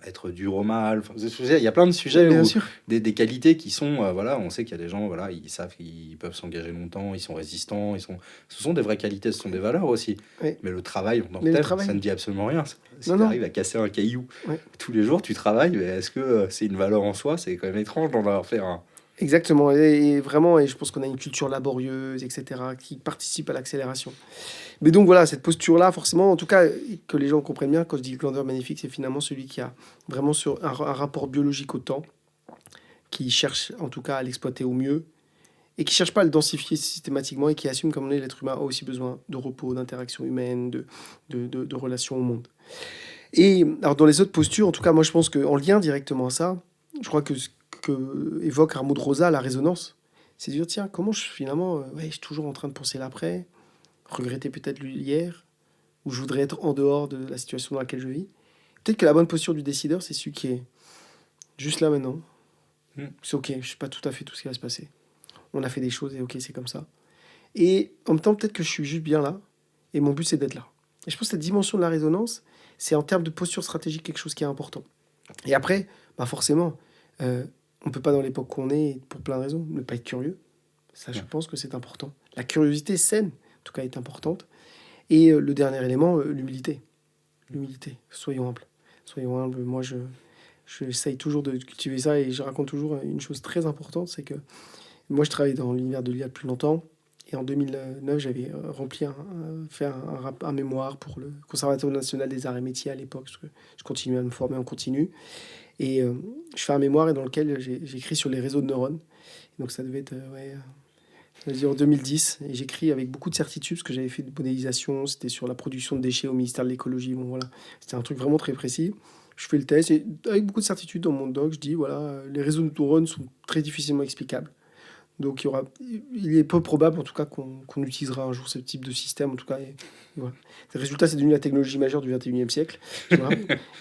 être dur au mal, enfin, il y a plein de sujets bien où sûr, des qualités qui sont, voilà, on sait qu'il y a des gens, voilà, ils savent qu'ils peuvent s'engager longtemps, ils sont résistants, ce sont des vraies qualités, ce sont des valeurs aussi. ouais. Mais le travail en tant que Mais le tel, ça travail, ne dit absolument rien. Si non, tu non, arrives à casser un caillou ouais. tous les jours, tu travailles, mais est-ce que c'est une valeur en soi? C'est quand même étrange d'en avoir fait un. Exactement. Et vraiment, et je pense qu'on a une culture laborieuse, etc., qui participe à l'accélération. Mais donc voilà, cette posture-là, forcément, en tout cas, que les gens comprennent bien, quand je dis le glandeur magnifique, c'est finalement celui qui a vraiment sur un rapport biologique au temps, qui cherche en tout cas à l'exploiter au mieux, et qui cherche pas à le densifier systématiquement, et qui assume comme on est, l'être humain a aussi besoin de repos, d'interaction humaine, de relations au monde. Et alors dans les autres postures, en tout cas, moi je pense qu'en lien directement à ça, je crois que ce que évoque Rameau de Rosa, la résonance, c'est de dire, tiens, comment je finalement, ouais, je suis toujours en train de penser l'après, regretter peut-être l'hier, où je voudrais être en dehors de la situation dans laquelle je vis. Peut-être que la bonne posture du décideur, c'est celui qui est juste là maintenant. Hmm. C'est ok, je ne sais pas tout à fait tout ce qui va se passer. On a fait des choses et ok, c'est comme ça. Et en même temps, peut-être que je suis juste bien là, et mon but c'est d'être là. Et je pense que cette dimension de la résonance, c'est en termes de posture stratégique quelque chose qui est important. Et après, bah forcément, euh, on ne peut pas dans l'époque qu'on est, pour plein de raisons, ne pas être curieux. Ça, je Ouais. pense que c'est important. La curiosité saine, en tout cas, est importante. Et le dernier élément, l'humilité. L'humilité. Soyons humbles. Soyons humbles. Moi, j'essaye toujours de cultiver ça et je raconte toujours une chose très importante, c'est que moi, je travaille dans l'univers de l'IA depuis longtemps. Et en 2009, j'avais fait un mémoire pour le Conservatoire national des arts et métiers à l'époque, parce que je continuais à me former en continu. Et je fais un mémoire et dans lequel j'écris sur les réseaux de neurones. Donc ça devait être ouais, ça veut dire en 2010. Et j'écris avec beaucoup de certitude, parce que j'avais fait de modélisation, c'était sur la production de déchets au ministère de l'écologie. Bon, voilà, c'était un truc vraiment très précis. Je fais le test et avec beaucoup de certitude dans mon doc, je dis voilà, les réseaux de neurones sont très difficilement explicables. Donc il est peu probable en tout cas qu'on utilisera un jour ce type de système. En tout cas, et voilà. Le résultat, c'est devenu la technologie majeure du 21e siècle. Tu vois.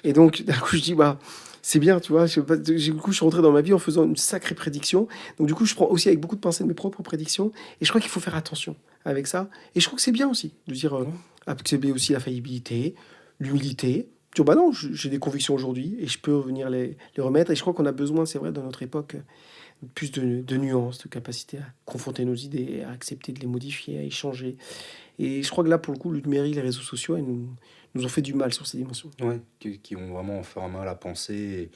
Et donc d'un coup, je dis bah c'est bien, tu vois. Du coup, je suis rentré dans ma vie en faisant une sacrée prédiction. Donc du coup, je prends aussi avec beaucoup de pincettes mes propres prédictions. Et je crois qu'il faut faire attention avec ça. Et je crois que c'est bien aussi de dire Ouais. accepter aussi la faillibilité, l'humilité. Tu vois, bah non, j'ai des convictions aujourd'hui et je peux venir les remettre. Et je crois qu'on a besoin, c'est vrai, dans notre époque, plus de nuances, de capacité à confronter nos idées, à accepter de les modifier, à échanger. Et je crois que là, pour le coup, le numérique, les réseaux sociaux, nous ont fait du mal sur ces dimensions. Ouais, qui ont vraiment enfermé la pensée et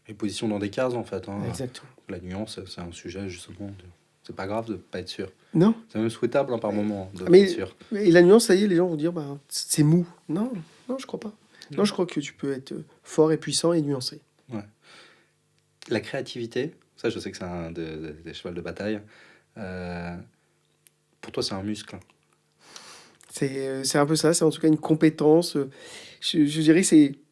les positions dans des cases en fait, hein. Exactement. La nuance, c'est un sujet justement. C'est pas grave de pas être sûr. Non, C'est même souhaitable hein, par moment de pas être mais sûr. et la nuance, ça y est, les gens vont dire, bah, c'est mou. Non, non, je crois pas. Non, je crois que tu peux être fort et puissant et nuancé. Ouais. La créativité, ça je sais que c'est un des chevals de bataille. Euh, pour toi, c'est un muscle. C'est un peu ça, c'est en tout cas une compétence. Je dirais que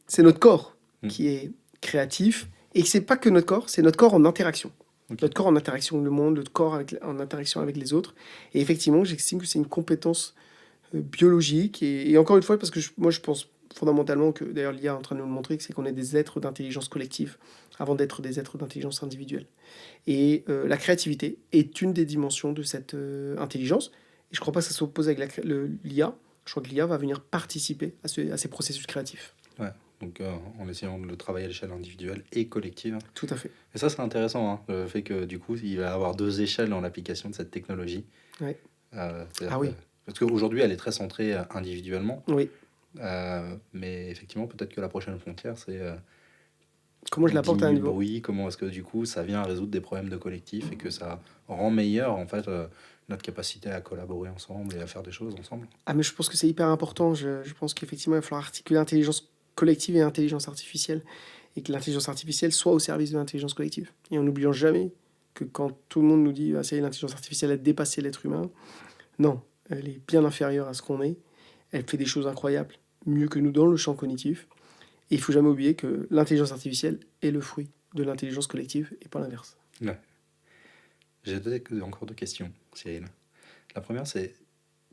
c'est notre corps Mm. qui est créatif. Et c'est pas que notre corps, c'est notre corps en interaction. Ok. Notre corps en interaction avec le monde, notre corps en interaction avec les autres. Et effectivement, j'estime que c'est une compétence biologique. Et encore une fois, parce que moi je pense fondamentalement que, d'ailleurs l'IA est en train de nous le montrer, que c'est qu'on est des êtres d'intelligence collective avant d'être des êtres d'intelligence individuelle. Et la créativité est une des dimensions de cette intelligence. Et je ne crois pas que ça s'oppose avec l'IA. Je crois que l'IA va venir participer à ces processus créatifs. Ouais. Donc en essayant de le travailler à l'échelle individuelle et collective. Tout à fait. Et ça, c'est intéressant, hein, le fait que du coup, il va y avoir deux échelles dans l'application de cette technologie. Ouais. C'est-à-dire Ah oui, parce qu'aujourd'hui, elle est très centrée individuellement. oui. Mais effectivement, peut-être que la prochaine frontière, c'est Comment je on l'apporte à un diminue le niveau. bruit, comment est-ce que du coup, ça vient résoudre des problèmes de collectif et que ça rend meilleur en fait notre capacité à collaborer ensemble et à faire des choses ensemble. Ah, mais je pense que c'est hyper important. Je pense qu'effectivement, il va falloir articuler intelligence collective et intelligence artificielle. Et que l'intelligence artificielle soit au service de l'intelligence collective. Et en n'oubliant jamais que quand tout le monde nous dit ah, ça y est, l'intelligence artificielle a dépassé l'être humain, non, elle est bien inférieure à ce qu'on est. Elle fait des choses incroyables, mieux que nous dans le champ cognitif. Et il faut jamais oublier que l'intelligence artificielle est le fruit de l'intelligence collective et pas l'inverse. Ouais. J'ai encore deux questions, Cyril. La première, c'est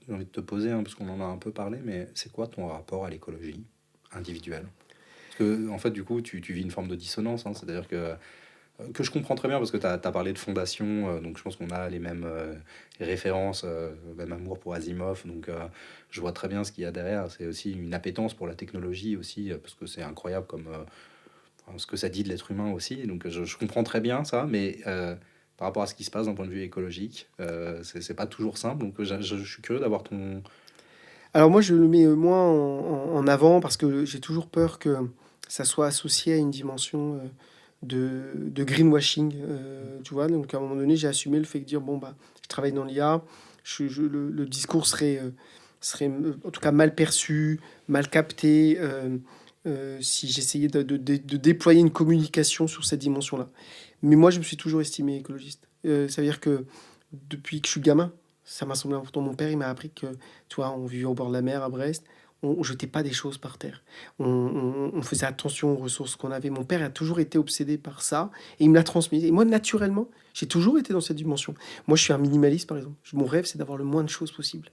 j'ai envie de te poser, hein, parce qu'on en a un peu parlé, mais c'est quoi ton rapport à l'écologie individuelle? Parce que, en fait, du coup, tu vis une forme de dissonance, hein, c'est-à-dire que je comprends très bien parce que tu as parlé de fondation, donc je pense qu'on a les mêmes références, même amour pour Asimov, donc je vois très bien ce qu'il y a derrière. C'est aussi une appétence pour la technologie aussi, parce que c'est incroyable comme enfin, ce que ça dit de l'être humain aussi. Donc je comprends très bien ça, mais par rapport à ce qui se passe d'un point de vue écologique, c'est pas toujours simple. Donc je suis curieux d'avoir ton... Alors moi, je le mets moins en avant parce que j'ai toujours peur que ça soit associé à une dimension de greenwashing, tu vois. Donc à un moment donné, j'ai assumé le fait de dire, bon, bah, je travaille dans l'IA, le discours serait en tout cas mal perçu, mal capté, si j'essayais de déployer une communication sur cette dimension-là. Mais moi, je me suis toujours estimé écologiste. Ça veut dire que depuis que je suis gamin, ça m'a semblé important. Mon père, il m'a appris que, tu vois, on vivait au bord de la mer à Brest, on jetait pas des choses par terre. On faisait attention aux ressources qu'on avait. Mon père a toujours été obsédé par ça et il me l'a transmis. Et moi, naturellement, j'ai toujours été dans cette dimension. Moi, je suis un minimaliste, par exemple. Mon rêve, c'est d'avoir le moins de choses possible.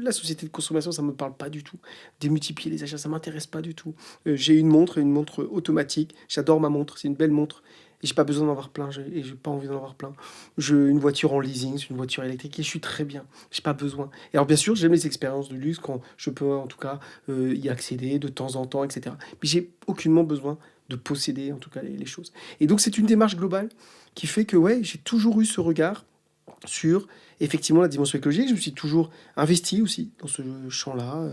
La société de consommation, ça me parle pas du tout. Démultiplier les achats, ça m'intéresse pas du tout. J'ai une montre automatique. J'adore ma montre. C'est une belle montre. Et j'ai pas besoin d'en avoir plein. Et j'ai pas envie d'en avoir plein. Une voiture en leasing, c'est une voiture électrique et je suis très bien. J'ai pas besoin. Et alors bien sûr, j'aime les expériences de luxe quand je peux en tout cas y accéder de temps en temps, etc. Mais j'ai aucunement besoin de posséder en tout cas les choses. Et donc c'est une démarche globale qui fait que ouais, j'ai toujours eu ce regard sur effectivement la dimension écologique. Je me suis toujours investi aussi dans ce champ-là.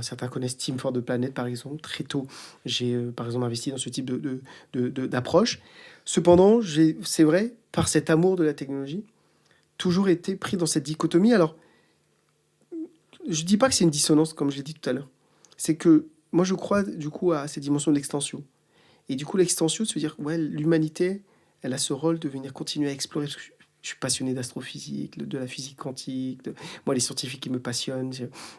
Certains connaissent Team for the Planet par exemple. Très tôt, j'ai par exemple investi dans ce type d'approche. Cependant, c'est vrai, par cet amour de la technologie, toujours été pris dans cette dichotomie. Alors, je dis pas que c'est une dissonance, comme j'ai dit tout à l'heure. C'est que moi, je crois du coup à cette dimension de l'extension. Et du coup, l'extension, se dire, ouais, l'humanité, elle a ce rôle de venir continuer à explorer. Parce que je suis passionné d'astrophysique, de la physique quantique. Moi, les scientifiques qui me passionnent.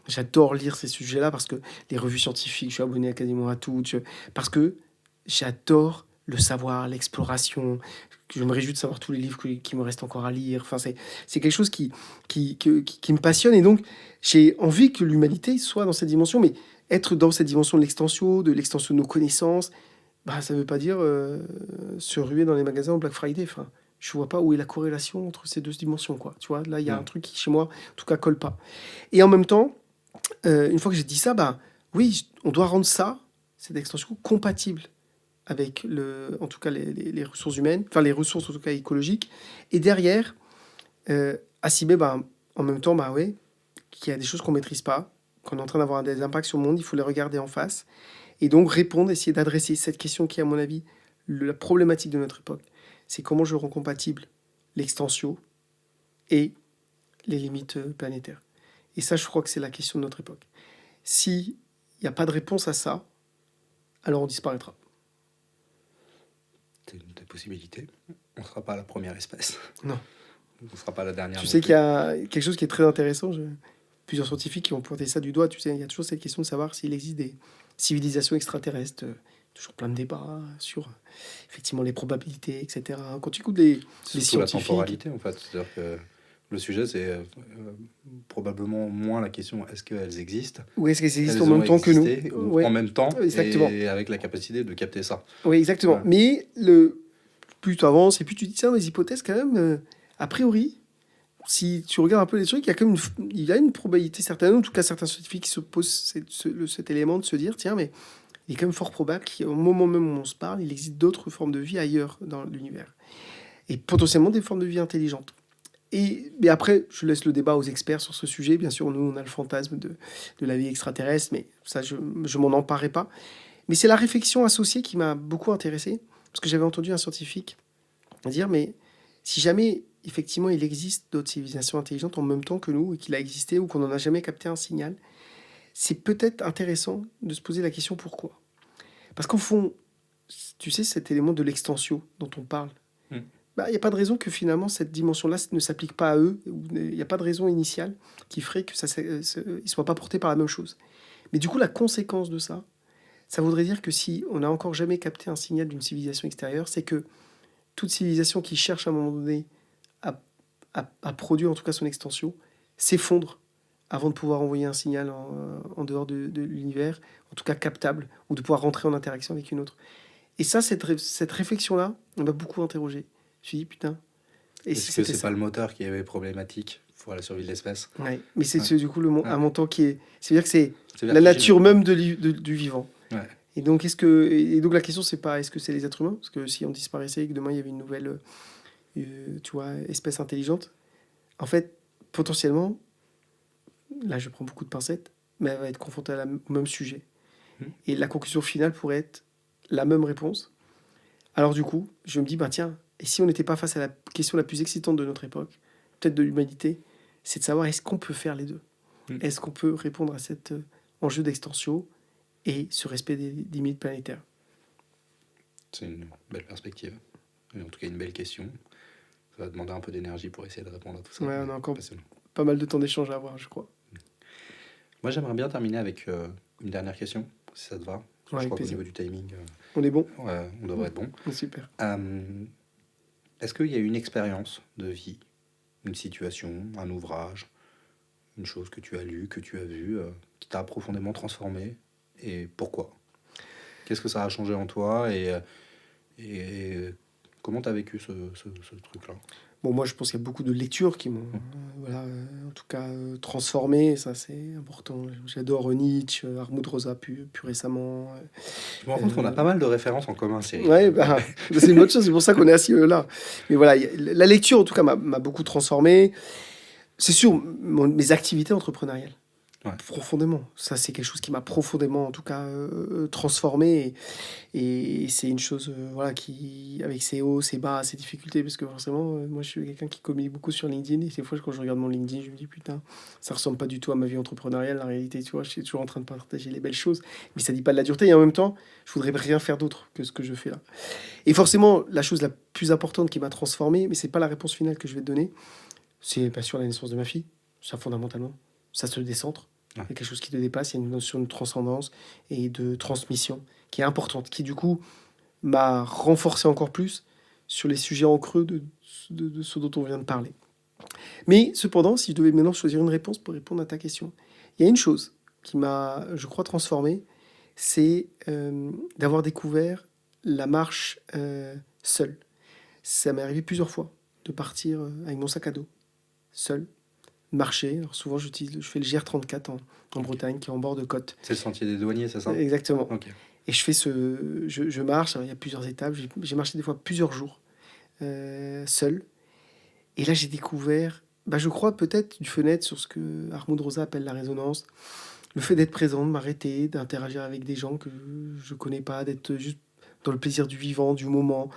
J'adore lire ces sujets-là parce que les revues scientifiques, je suis abonné à quasiment à toutes. Parce que j'adore le savoir, l'exploration. Je me réjouis de savoir tous les livres qui me restent encore à lire. Enfin, c'est quelque chose qui me passionne. Et donc, j'ai envie que l'humanité soit dans cette dimension. Mais être dans cette dimension de l'extension de nos connaissances, bah, ça ne veut pas dire se ruer dans les magasins au Black Friday. Enfin, je vois pas où est la corrélation entre ces deux dimensions, quoi. Tu vois, là, il y a un truc qui, chez moi, en tout cas, colle pas. Et en même temps, une fois que j'ai dit ça, bah, oui, on doit rendre ça, cette extension, compatible avec en tout cas les ressources humaines, enfin les ressources en tout cas écologiques. Et derrière, assimiler, bah, en même temps, bah ouais, qu'il y a des choses qu'on maîtrise pas, qu'on est en train d'avoir des impacts sur le monde, il faut les regarder en face. Et donc répondre, essayer d'adresser cette question qui est à mon avis la problématique de notre époque. C'est comment je rends compatible l'extension et les limites planétaires. Et ça, je crois que c'est la question de notre époque. S'il n'y a pas de réponse à ça, alors on disparaîtra. C'est une des possibilités. On ne sera pas la première espèce. Non. On ne sera pas la dernière. Tu sais qu'il y a quelque chose qui est très intéressant. Plusieurs scientifiques qui ont pointé ça du doigt. Tu sais, il y a toujours cette question de savoir s'il existe des civilisations extraterrestres. Toujours plein de débats sur effectivement les probabilités, etc. Quand tu écoutes les scientifiques... la temporalité, en fait. C'est-à-dire que le sujet, c'est probablement moins la question est-ce qu'elles existent ou est-ce qu'elles existent en même temps que nous ouais. En même temps, exactement. Et avec la capacité de capter ça. Oui, exactement. Ouais. Mais plus tu avances et plus tu dis ça, les hypothèses, quand même, a priori, si tu regardes un peu les trucs, il y a une probabilité certaine, en tout cas certains scientifiques qui se posent cet élément de se dire, tiens, mais il est quand même fort probable qu'au moment même où on se parle, il existe d'autres formes de vie ailleurs dans l'univers. Et potentiellement des formes de vie intelligentes. Mais après, je laisse le débat aux experts sur ce sujet. Bien sûr, nous, on a le fantasme de la vie extraterrestre, mais ça, je m'en emparerai pas. Mais c'est la réflexion associée qui m'a beaucoup intéressé, parce que j'avais entendu un scientifique dire, mais si jamais, effectivement, il existe d'autres civilisations intelligentes en même temps que nous, et qu'il a existé, ou qu'on n'en a jamais capté un signal, c'est peut-être intéressant de se poser la question pourquoi. Parce qu'au fond, tu sais, cet élément de l'extension dont on parle, il n'y a pas de raison que finalement cette dimension-là ne s'applique pas à eux. Il n'y a pas de raison initiale qui ferait que ils ne soient pas portés par la même chose. Mais du coup, la conséquence de ça, ça voudrait dire que si on n'a encore jamais capté un signal d'une civilisation extérieure, c'est que toute civilisation qui cherche à un moment donné à produire en tout cas son extension s'effondre avant de pouvoir envoyer un signal en dehors de l'univers, en tout cas captable, ou de pouvoir rentrer en interaction avec une autre. Et ça, cette réflexion-là, on m'a beaucoup interrogé. Je me suis dit, putain, et si Est-ce que c'était c'est pas ça? le moteur qui est problématique pour la survie de l'espèce? Ouais. Mais c'est Ouais. du coup un Ouais. montant qui est... C'est-à-dire que c'est C'est la vertigineux. nature même du vivant. Ouais. Et donc, et donc la question, c'est pas est-ce que c'est les êtres humains? Parce que si on disparaissait et que demain, il y avait une nouvelle tu vois, espèce intelligente, en fait, potentiellement, là, je prends beaucoup de pincettes, mais elle va être confrontée au même sujet. Hmm. Et la conclusion finale pourrait être la même réponse. Alors du coup, je me dis, bah tiens, et si on n'était pas face à la question la plus excitante de notre époque, peut-être de l'humanité, c'est de savoir est-ce qu'on peut faire les deux? Est-ce qu'on peut répondre à cet enjeu d'extension et ce respect des limites planétaires? C'est une belle perspective. Et en tout cas, une belle question. Ça va demander un peu d'énergie pour essayer de répondre à tout ça. Ouais, mais on a encore passionnant. pas mal de temps d'échange à avoir, je crois. Moi, j'aimerais bien terminer avec une dernière question, si ça te va. Ouais, Je avec crois qu'au plaisir. niveau du timing, On est bon? ouais, on devrait être bon. Super. Est-ce qu'il y a une expérience de vie, une situation, un ouvrage, une chose que tu as lue, que tu as vue, qui t'a profondément transformé? Et pourquoi? Qu'est-ce que ça a changé en toi? Et comment tu as vécu ce truc-là? Bon, moi, je pense qu'il y a beaucoup de lectures qui m'ont, voilà, en tout cas, transformé. Ça, c'est important. J'adore Nietzsche, Armand Rosa, plus récemment. Je me rends compte qu'on a pas mal de références en commun, Cyril. Ouais, bah, c'est une autre chose. C'est pour ça qu'on est assis là. Mais voilà, la lecture, en tout cas, m'a beaucoup transformé. C'est sûr, mes activités entrepreneuriales. Ouais. Profondément. Ça, c'est quelque chose qui m'a profondément, en tout cas, transformé. Et c'est une chose voilà, qui, avec ses hauts, ses bas, ses difficultés, parce que forcément, moi, je suis quelqu'un qui communique beaucoup sur LinkedIn. Et des fois, quand je regarde mon LinkedIn, je me dis, putain, ça ressemble pas du tout à ma vie entrepreneuriale. La réalité, tu vois, je suis toujours en train de partager les belles choses. Mais ça dit pas de la dureté. Et en même temps, je voudrais rien faire d'autre que ce que je fais là. Et forcément, la chose la plus importante qui m'a transformé, mais c'est pas la réponse finale que je vais te donner, c'est bien sûr la naissance de ma fille. Ça, fondamentalement, ça se décentre. Il y a quelque chose qui te dépasse, il y a une notion de transcendance et de transmission qui est importante, qui du coup m'a renforcé encore plus sur les sujets en creux de ce dont on vient de parler. Mais cependant, si je devais maintenant choisir une réponse pour répondre à ta question, il y a une chose qui m'a, je crois, transformé, c'est d'avoir découvert la marche seule. Ça m'est arrivé plusieurs fois de partir avec mon sac à dos, seul, marcher. Alors souvent, je fais le GR34 en Bretagne, qui est en bord de côte. C'est le sentier des douaniers, c'est ça? Exactement. Ok. Et je fais je marche, alors il y a plusieurs étapes, j'ai marché des fois plusieurs jours, seul. Et là, j'ai découvert, bah, je crois peut-être du fenêtre sur ce que Armand Rosa appelle la résonance, le fait d'être présent, de m'arrêter, d'interagir avec des gens que je connais pas, d'être juste dans le plaisir du vivant, du moment,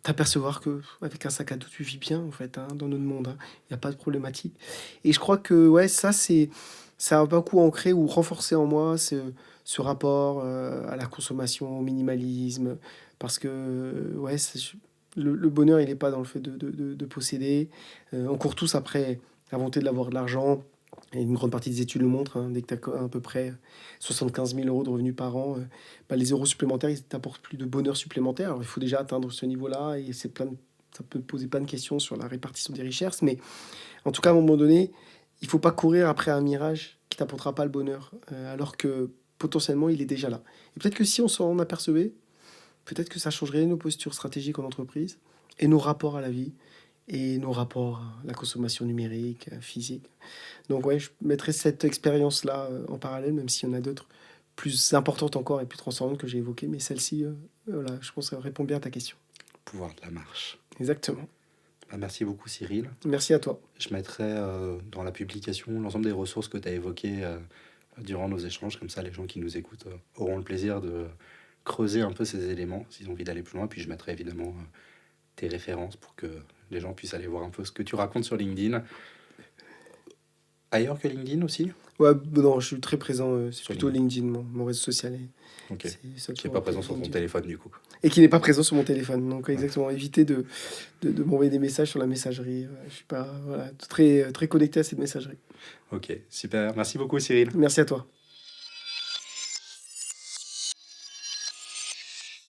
t'apercevoir que avec un sac à dos, tu vis bien, en fait, hein, dans notre monde, hein. Il n'y a pas de problématique. Et je crois que ouais, ça a beaucoup ancré ou renforcé en moi ce rapport à la consommation, au minimalisme, parce que ouais, le bonheur, il n'est pas dans le fait de posséder. On court tous après la volonté d'avoir de l'argent. Et une grande partie des études le montrent, hein. Dès que tu as à peu près 75 000 euros de revenus par an, bah, les euros supplémentaires, ils t'apportent plus de bonheur supplémentaire. Alors, il faut déjà atteindre ce niveau-là, et ça peut poser plein de questions sur la répartition des richesses. Mais en tout cas, à un moment donné, il faut pas courir après un mirage qui t'apportera pas le bonheur, alors que potentiellement, il est déjà là. Et peut-être que si on s'en apercevait, peut-être que ça changerait nos postures stratégiques en entreprise et nos rapports à la vie et nos rapports à la consommation numérique, physique. Donc ouais, je mettrais cette expérience-là en parallèle, même s'il y en a d'autres plus importantes encore et plus transformantes que j'ai évoquées. Mais celle-ci, voilà, je pense qu'elle répond bien à ta question. Pouvoir de la marche. Exactement. Bah, merci beaucoup, Cyril. Merci à toi. Je mettrai dans la publication l'ensemble des ressources que tu as évoquées durant nos échanges. Comme ça, les gens qui nous écoutent auront le plaisir de creuser un peu ces éléments s'ils ont envie d'aller plus loin. Puis je mettrai évidemment tes références pour que les gens puissent aller voir un peu ce que tu racontes sur LinkedIn. Ailleurs que LinkedIn aussi? Ouais, non, je suis très présent. C'est Sur plutôt LinkedIn. LinkedIn, mon réseau social. Ok. C'est ça Qui n'est pas présent sur ton LinkedIn. téléphone du coup. Et qui n'est pas présent sur mon téléphone. Donc, exactement, éviter de m'envoyer des messages sur la messagerie. Je suis pas voilà, très, très connecté à cette messagerie. Ok, super. Merci beaucoup, Cyril. Merci à toi.